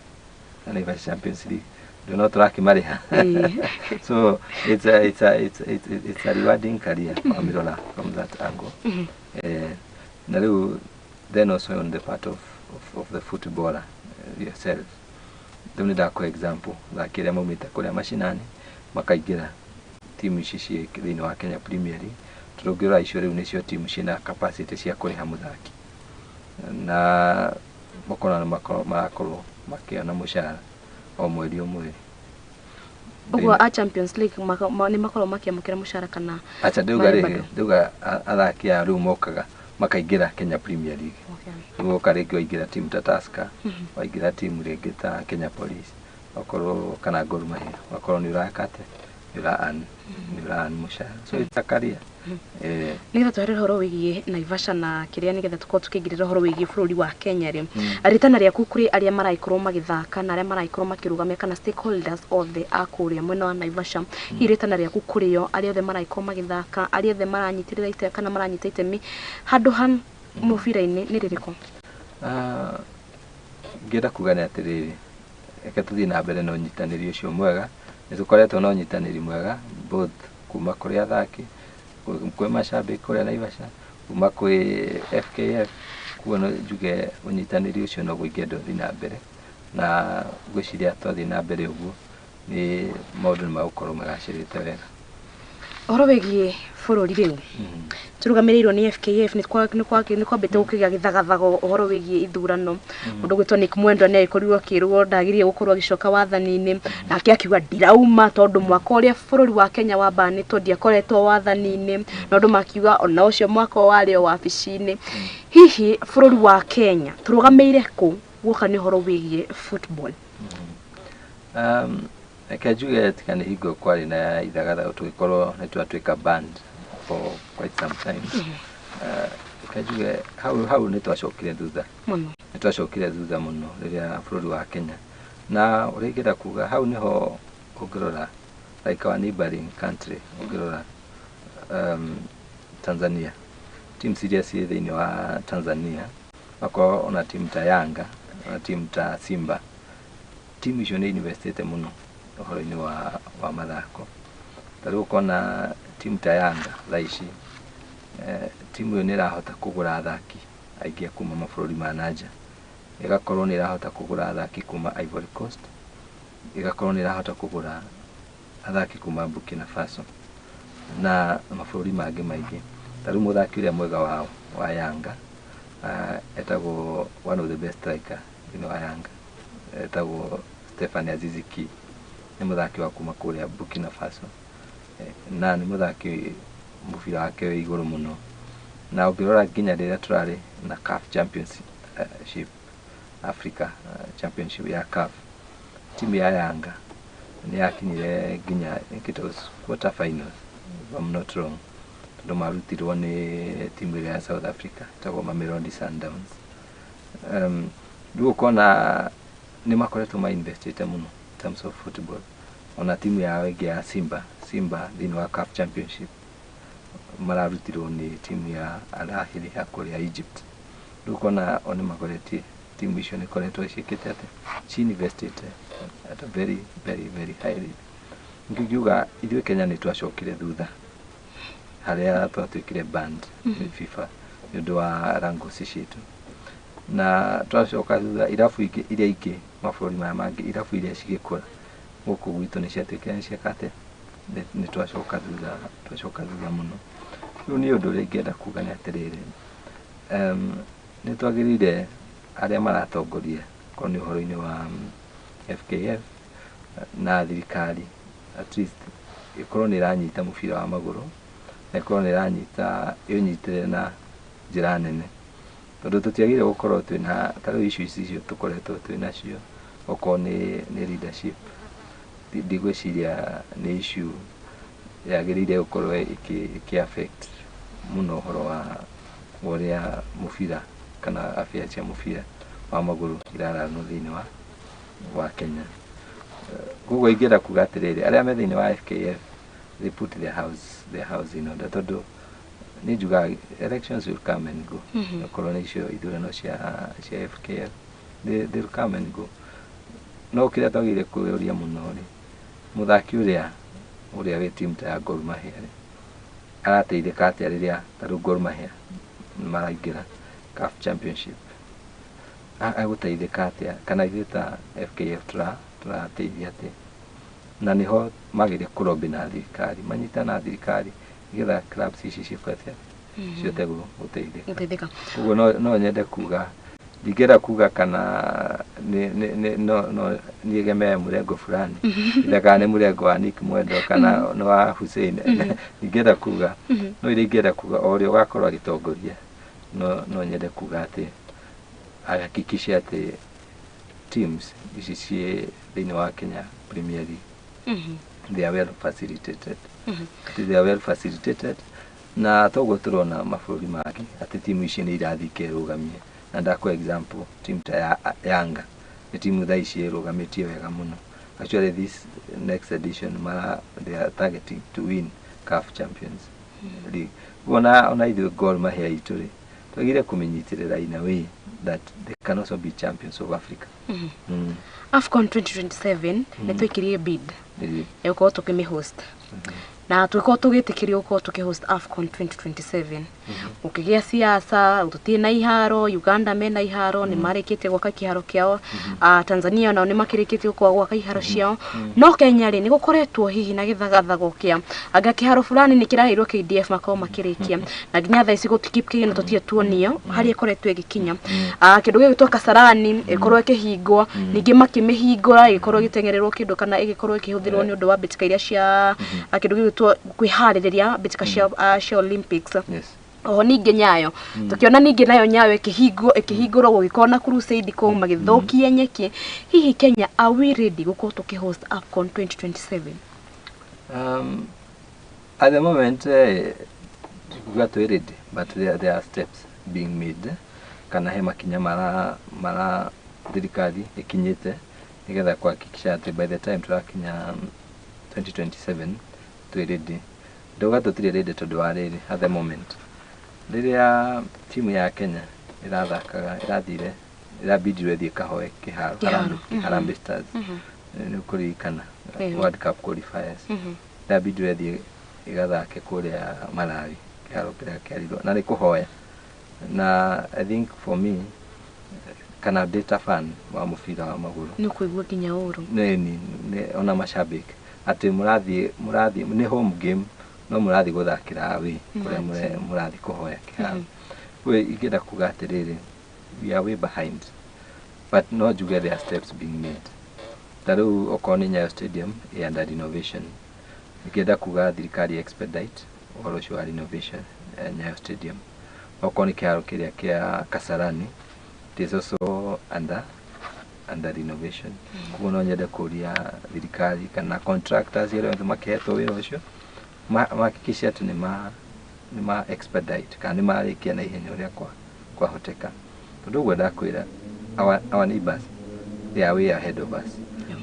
Naivasha Champions League do not rakimariha so it's a rewarding career from that angle na rĩu then also on the part of the footballer yourself don't need for example thakĩrĩa maumĩte kũrĩa mashinani makaingĩra timu ici ciĩ thĩinĩ wa Kenya Premier League tũrũngĩrora icio rĩu nĩcio timu ciĩna capacity cia kũrĩha mũthaki na makona marakorwo makĩona mũcara o mweri o mweri Ugo a Champions League nĩ makorwo makĩamũkĩra mũcara kana acha ndauga athakia rĩu mokaga makaingĩra Kenya Premier League ugoka rĩngĩ waingĩra timu ta Tusker waingĩra timu rĩngĩ ta Kenya Police wakorwo kana Gor Mahia wakorwo nĩ ũrakate nĩũrani mũcara so it's a career nĩgetha twarĩre ũhoro wĩgiĩ Naivasha na kĩrĩa nĩgetha tũkorwo tũkĩingĩrĩra ũhoro wĩgiĩ bũrũri wa Kenya rĩ ritana rĩaku kũrĩ arĩa maraikorwo magĩthaka na arĩa maraikorwo makĩrũgamia kana stakeholders othe a kũrĩa mwena wa Naivasha ritana rĩaku kũrĩ o arĩa othe maraikorwo magĩthaka arĩa othe maranyitĩrĩra itemi kana maranyita itemi handũ ha mũbira-inĩ nĩ rĩrĩkũ ngĩenda kuga nĩ atĩrĩrĩ reke tũthiĩ na mbere na ũnyitanĩri ũcio mwega nĩtũkoretwo na ũnyitanĩri mwega both kuma kũrĩ athaki kwĩ mashabiki kũrĩa Naivasha kuma kwĩ FKF kuona njuge ũnyitanĩri ũcio no gũingĩenda ũthiĩ na mbere na gwĩciria twathiĩ na mbere ũguo nĩ maũndũ nĩ magũkorwo magacĩrĩte wega ũhoro wĩgiĩ bũrũri rĩu tũrũgamĩrĩirwo nĩ FKF nĩ kwambĩte gũkĩgĩa gĩthagathago ũhoro wĩgiĩ ithurano mũndũ gwĩtwo Nick Mwendwa nĩ agĩkorirwo akĩrwo ndagĩrĩire gũkorwo agĩcoka wathani-inĩ nake akiuga ndirauma tondũ mwaka ũrĩa bũrũri wa Kenya wambanĩtwo ndiakoretwo wathani-inĩ na andũ makiuga ona ũcio mwaka warĩ o wabici-inĩ hihi bũrũri wa Kenya tũrũgamĩire kũ guoka nĩ ũhoro wĩgiĩ football Kajuge tikani higo kwari na ithagathago tũgĩkorwo nĩ twatuĩka band for quite some time kajuge hau nĩ twacokire thutha mũno rĩrĩa bũrũri wa Kenya na ũrĩngĩra kuga hau niho ũngĩrora like our neighboring country ũngĩrora Tanzania team serious thĩinĩ wa Tanzania wako ona team ta Yanga na team ta Simba team icio nĩ investite mũno ũhoro-inĩ wa mathako tarĩu kona team ta Yanga thaici team ĩyo nĩ ĩrahota kũgũra athaki aingĩ kuma mabũrũri ma nanja ĩgakorwo nĩ ĩrahota kũgũra athaki kuma Ivory Coast ĩgakorwo nĩ ĩrahota kũgũra athaki kuma Burkina Faso na mabũrũri mangĩ maingĩ tarĩu mũthaki ũrĩa mwega wao wa Yanga etagwo one of the best striker wa Yanga etagwo Stephane Aziz Ki nĩ mũthaki wa kuma kũrĩa Burkina Faso na nĩ mũthaki mũbira wake wĩ igũrũ mũno na ũngĩrora nginya rĩrĩa tũrarĩ na CAF Championship Africa Championship ya CAF timu ya Yanga nĩ yakinyire nginya quarter final if I'm not wrong tondũ marutirwo nĩ timu ya South Africa tagwo Mamelodi Sundowns rĩu ũkona nĩ makoretwo mainvestite mũno in terms of football ona timu yao ĩngĩ ya Simba thĩinĩ wa CAF Championship mararutirwo nĩ timu ya Al Ahly ya kũrĩa Egypt. Rĩu kona one makoretie timu icio nĩ koretwo ciĩkĩte atĩ she invested at a very high rate. Ngiuga ithuĩ Kenya nĩ twacokire thutha harĩa twatuĩkire banned nĩ FIFA nĩ ũndũ wa rangusi citũ, na twacoka thutha irabu iria ingĩ mabũrũri maya mangĩ irabu iria cigĩkũra gũkũ gwitũ nĩ ciatuĩkire nĩ ciakate nĩ twacoka thutha mũno. Rĩu nĩ ũndũ ũrĩa ingĩenda kuga nĩ atĩrĩrĩ, nĩ twagĩrĩire arĩa maratongoria korwo nĩ ũhoro-inĩ wa FKF na thirikari at least ĩkorwo nĩ ĩranyita mũbira wa magũrũ na ĩkorwo nĩ ĩranyita ĩnyitĩrĩre na njĩra nene, tondũ tũtiagĩrĩire gũkorwo twĩna tarĩu issues icio tũkoretwo twĩnacio okorwo nĩ leadership. Ndigwĩciria nĩ issue yagĩrĩire gũkorwo ĩkĩ-affect mũno ũhoro wa ũrĩa mũbira kana afya cia mũbira wa magũrũ iraranwo thĩinĩ wa Kenya. Koguo ingĩenda kuga atĩrĩrĩ, arĩa me thĩinĩ wa FKF they put their house in order, tondũ nĩ njugaga elections will come and go. Okorwo nĩ icio ithurano cia FKF they'll come and go. No kĩrĩa twagĩrĩire kwĩyũria mũno rĩ, mũthaki ũrĩa wĩ timu ta ya Gor Mahia rĩ arateithĩka atĩa rĩrĩa tarĩu Gor Mahia maraingĩra CAF Championship, agũteithĩka atĩa kana ithuĩ ta FKF tũrateithia atĩa? Na nĩho magĩrĩire kũrobĩ na thirikari, manyita na thirikari nĩgetha clubs ici cibuate ciote gũteithĩka. Koguo no nyende kuga, ndingĩenda kuga kana niegemee mũrengo fulani kana nĩ mũrengo wa Nick Mwendo kana nĩ wa Hussein. Ndingĩenda kuga no iria ingĩenda kuga o ũrĩa ũgakorwo agĩtongoria no nyende kuga atĩ ahakikishe atĩ teams ici ciĩ thĩinĩ wa Kenya Premier League they are well facilitated na toguo tũrona mabũrũri mangĩ atĩ timu ici nĩ irathiĩ ikerũgamia. Na ndakwa example timu ta ya Yanga nĩ timu thaa ici ĩrũgamĩtie wega mũno. Actually this next edition they are targeting to win CAF Champions League. Ona ithuĩ Gor Mahia itũ rĩ twagĩrĩire kũmĩnyitĩrĩra in a way that they can also be champions of Africa. AFCON 2027 nĩ twĩkĩrĩe bid ya gũkorwo tũkĩmĩ-host na twĩkorwo tũgĩtĩkĩrio gũkorwo tũkĩ-host AFCON 2027. Ũkĩgĩa siasa tũtirĩ na iharo, Uganda mena iharo nĩ marĩkĩtie gwaka kĩharo kĩao, Tanzania nao nĩ makĩrĩkĩtie gwaka iharo ciao, no Kenya rĩ nĩ gũkoretwo hihi na gĩthagathago kĩa anga kĩharo fulani nĩ kĩraheirwo KDF makao makĩrĩkia na nginya thaa ici gũtikĩpkĩno tũtiĩ tuonio harĩa ĩkoretwo ĩgĩkinya. Kĩndũ gĩgĩtwo Kasarani ĩkorwo ĩkĩhingwo, ningĩ makĩmĩhingũra ĩkorwo ĩgĩtengererwo kĩndũ kana ĩgĩkorwo ĩkĩhũthĩrwo nĩ ũndũ wa mbĩtĩka iria cia kĩndũ gĩgĩtwo kwĩharĩrĩria mbĩtĩka cia Olympics. Oho ningĩ Nyayo tukiona ningĩ nayo Nyayo ĩkĩhingũrwo gũgĩkorwo na crusade kũu magĩthũkia nyeki. Hihi Kenya are we ready gũkorwo tũkĩ-host AFCON 2027? At the moment we got ready, but there are steps being made kana he makinya mara thirikari ikinyite nigetha kuhakikisha atĩ by the time turakinya 2027 twĩ ready. Ndoga tũtirĩ ready tondũ wa rĩrĩ at the moment rĩrĩa timu ya Kenya ĩrathakaga ĩrabidirwo ĩthiĩ kahoe kĩharo Harambee Stars nĩ kũririkana World Cup qualifiers ĩrabidirwo ĩthiĩ ĩgathake kũrĩa Malawi kĩharo kĩrĩa kĩarirwo na nĩ kũhoya. Na I think for me kana data fan wa mũbira wa magũrũ nĩ kũigua nginya ũru nĩ ona mashabiki atĩ mũrathiĩ nĩ home game no mũrathiĩ gũthakĩra away kũrĩa mũrathiĩ kũhoya kĩharo. We ingĩenda kuga atĩrĩrĩ we are way behind, but no njuge there are steps being made. Tarĩu okorwo nĩ Nyayo Stadium under renovation, ingĩenda kuga thirikari expedite ũhoro ũcio wa renovation Nyayo Stadium. Okorwo nĩ kĩharo kĩrĩa kĩa Kasarani it is also under renovation. Koguo no nyende kũria thirikari kana contractors arĩa makĩhetwo wĩra ũcio mahakikishe atĩ nĩ ma expedite kana nĩ marĩkia na ihenya ũrĩa kwahoteka. Tondũ ũguo ndakwĩra our neighbors they are way ahead of us.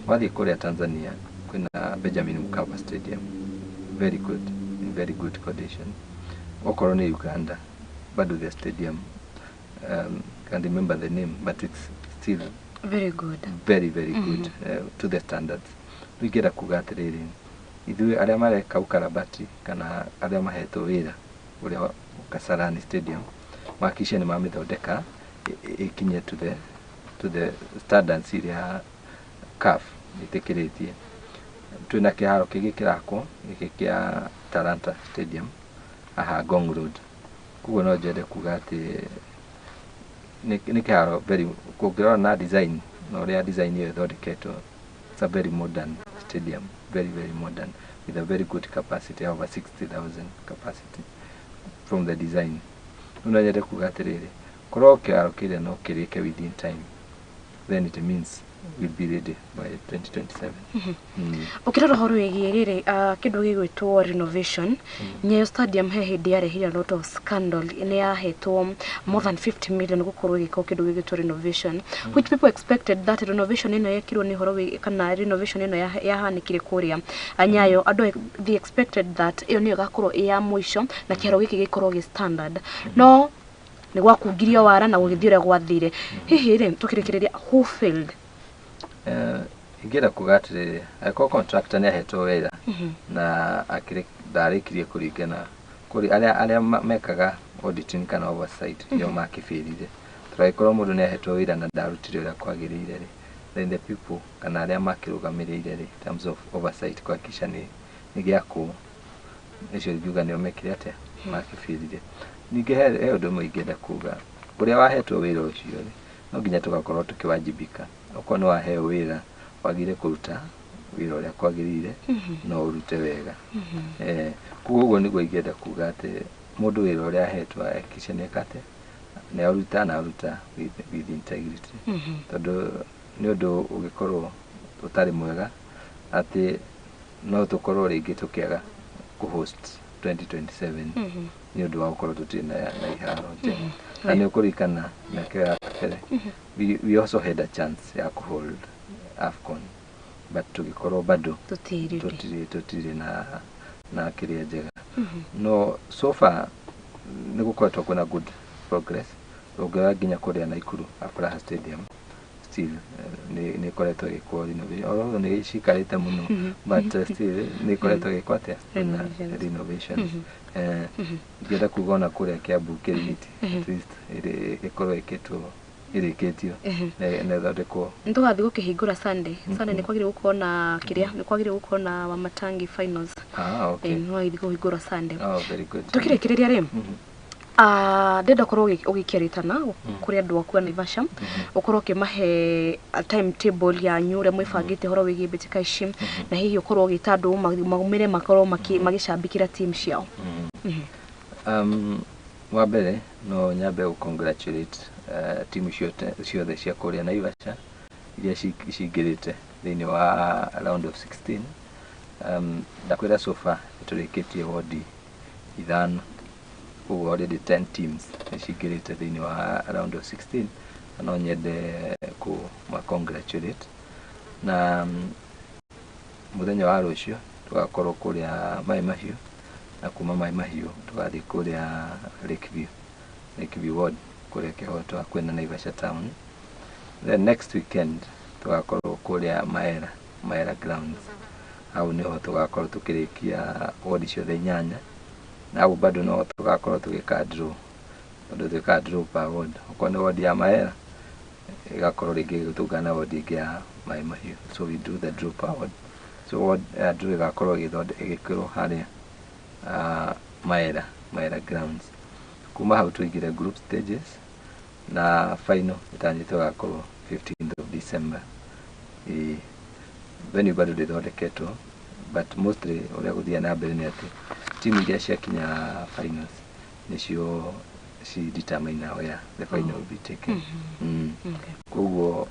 Wathiĩ kũrĩa Tanzania kuna Benjamin Mkapa Stadium, very good, in very good condition. Okorwo ni Uganda, bado the stadium, can't remember the name, but it's still very good, very good to the standards. Wigera kuga atiriri ithuĩ arĩa mareka ukarabati kana arĩa mahetwo wĩra ũrĩa Kasarani Stadium makisha nĩ mamĩthondeka ikinye to the standards iria CAF ĩtĩkĩrĩtie. Twĩna kĩharo kĩngĩ kĩrakwo gĩkĩ kĩa Talanta Stadium aha Ngong Road. Kuguo no njende kuga atĩ nĩ kĩharo very kũngĩrora na design na ũrĩa design ĩyo ĩthondeketwo. It's a very modern stadium, very modern, with a very good capacity, over 60,000 capacity from the design. Unajua kuga atiriri korwo kĩharo kĩrĩa no kĩrĩke within time, then it means we'll be ready by 2027. Ukirora horo wĩgiĩ rĩrĩ kĩndũ gĩgwĩtwo renovation, Nyayo Stadium he hĩndĩ yarehire a lot of scandal, nĩ yahetwo more than 50 million gũkorwo ĩgĩka kĩndũ gĩgwĩtwo renovation, which people expected that renovation ĩno yekirwo nĩ horo kana renovation ĩno yahanĩkire kũrĩa Nyayo, andũ they expected that ĩyo nĩyo ĩgakorwo ĩ ya mũico na kĩharo gĩkĩ gĩkorwo gĩ standard. No nĩ gwakungirio wara na gũgĩthiĩ ũrĩa gwathire. Hihi rĩ tũkĩrĩkĩrĩria who failed? Ingĩra kuga atiriri akorwo contractor nĩ ahetwo wĩra na ndarĩkirie kũringana kũrĩ arĩa mekaga auditing kana oversight nĩo makĩbĩrire. Tũragĩkorwo mũndũ nĩ ahetwo wĩra na ndarutire ũrĩa kwagĩrĩire rĩ, then the people kana arĩa makĩrũgamĩrĩire rĩ, in terms of oversight kuhakikisha nĩ gĩakwo icio ngiuga nĩo mekire atĩa makĩbĩrire. Ningĩ he ũndũ ũmwe ingĩenda kuga ũrĩa wahetwo wĩra ũcio rĩ, no nginya tũgakorwo tũkĩwajibika. Okorwo nĩ waheo wĩra wagire kũruta wĩra ũrĩa kwagĩrĩire no ũrute wega. Kuguo nĩguo ingĩenda kuga atĩ mũndũ wĩra ũrĩa ahetwo ahakikishe nĩ ekate nĩ aruta with integrity. Tondũ nĩ ũndũ ũgĩkorwo ũtarĩ mwega atĩ no tũkorwo rĩngĩ tũkĩaga kũ-host 2027 nĩ ũndũ wa gũkorwo tũtirĩ na iharo njega. Na nĩ ũkũririkana mĩaka ya kabere we also had a chance ya kũ-hold AFCON, but tũgĩkorwo bado tũtirĩ na kĩrĩa njega. No so far nĩ gũkoretwo kwĩna good progress. Ũngĩra nginya kũrĩa Naikuru Afraha Stadium still nĩ koretwo ĩgĩkwo renovation, although nĩ cikarĩte mũno but still nĩ koretwo ĩgĩkwo atĩa renovations. Ngĩenda kuga ona kũrĩa Kiambu Kirimiti at least ĩkorwo ĩrĩkĩtio na ĩthondekwo. Nĩtũgathiĩ gũkĩhingũra Sunday nĩ kwagĩrĩire gũkorwo na kĩrĩa, nĩ kwagĩrĩire gũkorwo na Wamatangi finals. Okay. No ithiĩ kũhingũra Sunday. Very good. Tũkĩrĩkĩrĩria rĩ ndenda korwo ũgĩkĩrĩtana kũrĩ andũ aku a Naivasha, ũkorwo ũkĩmahe timetable yanyu ũrĩa mwĩbangĩte horo wĩgiĩ mbĩtĩka ici, na hihi ũkorwo ũgĩta andũ maumĩre makorwo magĩcambĩkĩra team ciao. Wa mbere no nyambe gũ-congratulate team ciothe cia kũrĩa Naivasha iria cingĩrĩte thĩinĩ wa round of 16. Ndakwĩra so far nĩtũrĩkĩtie wodi 5. Kuguo already 10 teams cingĩrĩte thĩinĩ wa round of 16. No nyende kũ-congratulate na mũthenya wa rũciũ tũgakorwo kũrĩa Mai Mahiũ, na kuma Mai Mahiũ tũgathiĩ kũrĩa Lakeview ward kũrĩa Kĩhoto kwĩna Naivasha town. Then next weekend tũgakorwo kũrĩa Maera grounds. Hau nĩho tũgakorwo tũkĩrĩkia ward ciothe 8, na hau bado no tũgakorwo tũgĩka draw. Tondũ tũgĩka draw per ward. Okorwo nĩ ward ya Maera ĩgakorwo rĩngĩ gũtũngana ward ĩngĩ ya Mai Mahiũ. So we do the draw per ward. So ward draw ĩgakorwo ĩgĩkĩrwo harĩa Maera grounds. Kuma hau tũingĩre group stages na final ĩtanyĩtwo gakorwo 15th of December. Venue bado ndĩthondeketwo, but mostly ũrĩa gũthiĩ na mbere nĩ atĩ timu iria ciakinya finals nĩcio determine where the final will be taken. Kuguo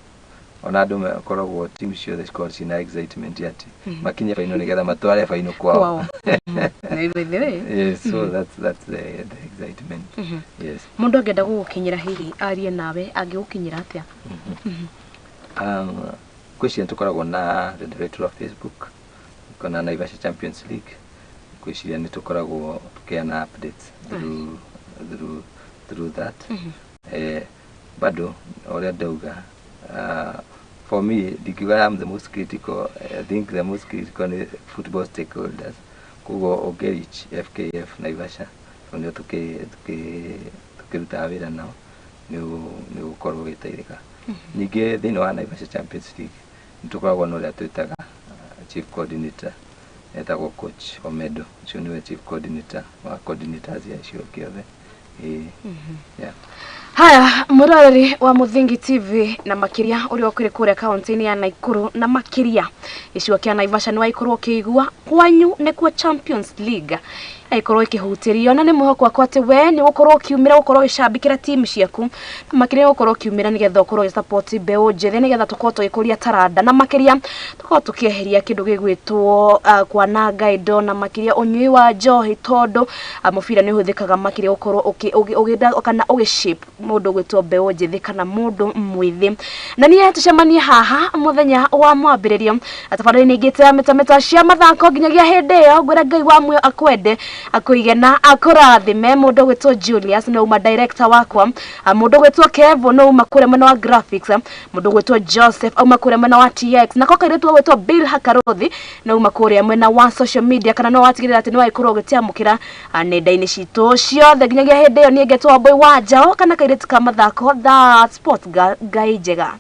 ona andũ makoragwo team ciothe cikoragwo ciĩna excitement ati makinye final nĩgetha matware final kwao. Yes, so that's the excitement. Yes. Mũndũ angĩenda gũgũkinyĩra hihi arie nawe angĩgũkinyĩra atĩa? Question tũkoragwo na the director of Facebook kana Naivasha Champions League kwiciria ni tukoragwo tukiana updates through that bado oria dauga for me I'm the most critical. I think the most critical is football stakeholders kugo Ogerich FKF Naivasha ndio tukiruta wira nao ni gukorwo gitairika ninge thini wa Naivasha Champions League nitukoragwo no ria twitaga chief coordinator etagwo coach Omedo ucio niwe chief coordinator wa coordinators ya icio kiothe yeah. Haya, murareri wa Muthingi TV na makiria uri okire kure county ya Naikuru na makiria iciwa kia Naivasha ni waikorwo kiigua kwanyu ne kwa Champions League aikorwo ikihutirio na ni muhoko akwate we ni gukorwo kiumira gukorwo gicambikira timu ciaku makiria gukorwo kiumira ni getha gukorwo support beo jethe ni getha tukorwo ikuria taranda na makiria tukorwo tukieheria kindu gigwitwo kwa na guide na makiria unyui wa njohi tondu mubira ni huthikaga makiria gukorwo ugida kana ugishape mundu gwitwo beo jethe kana mundu mwithi na ni tucemanie haha muthenya wa mwambiririo atabarani ngite meta cia mathako ginyagia hindi yo gwira ngai wa mwe akwende akuigena akurathime mundu gwitwo Julius no uma director wakwa mundu gwitwo Kevo no uma kure mwana wa graphics mundu gwitwo Joseph uma kure mwana wa TX na kokairetwo gwitwo Bill Hakarothi no uma kure mwana wa social media kana no watigirira ati ni waikorwo gutiamukira nenda-ini citu ciothe ginyagia hindi yo ni ngetwo boy wa njao kana kairetu ka mathako that sport guy njega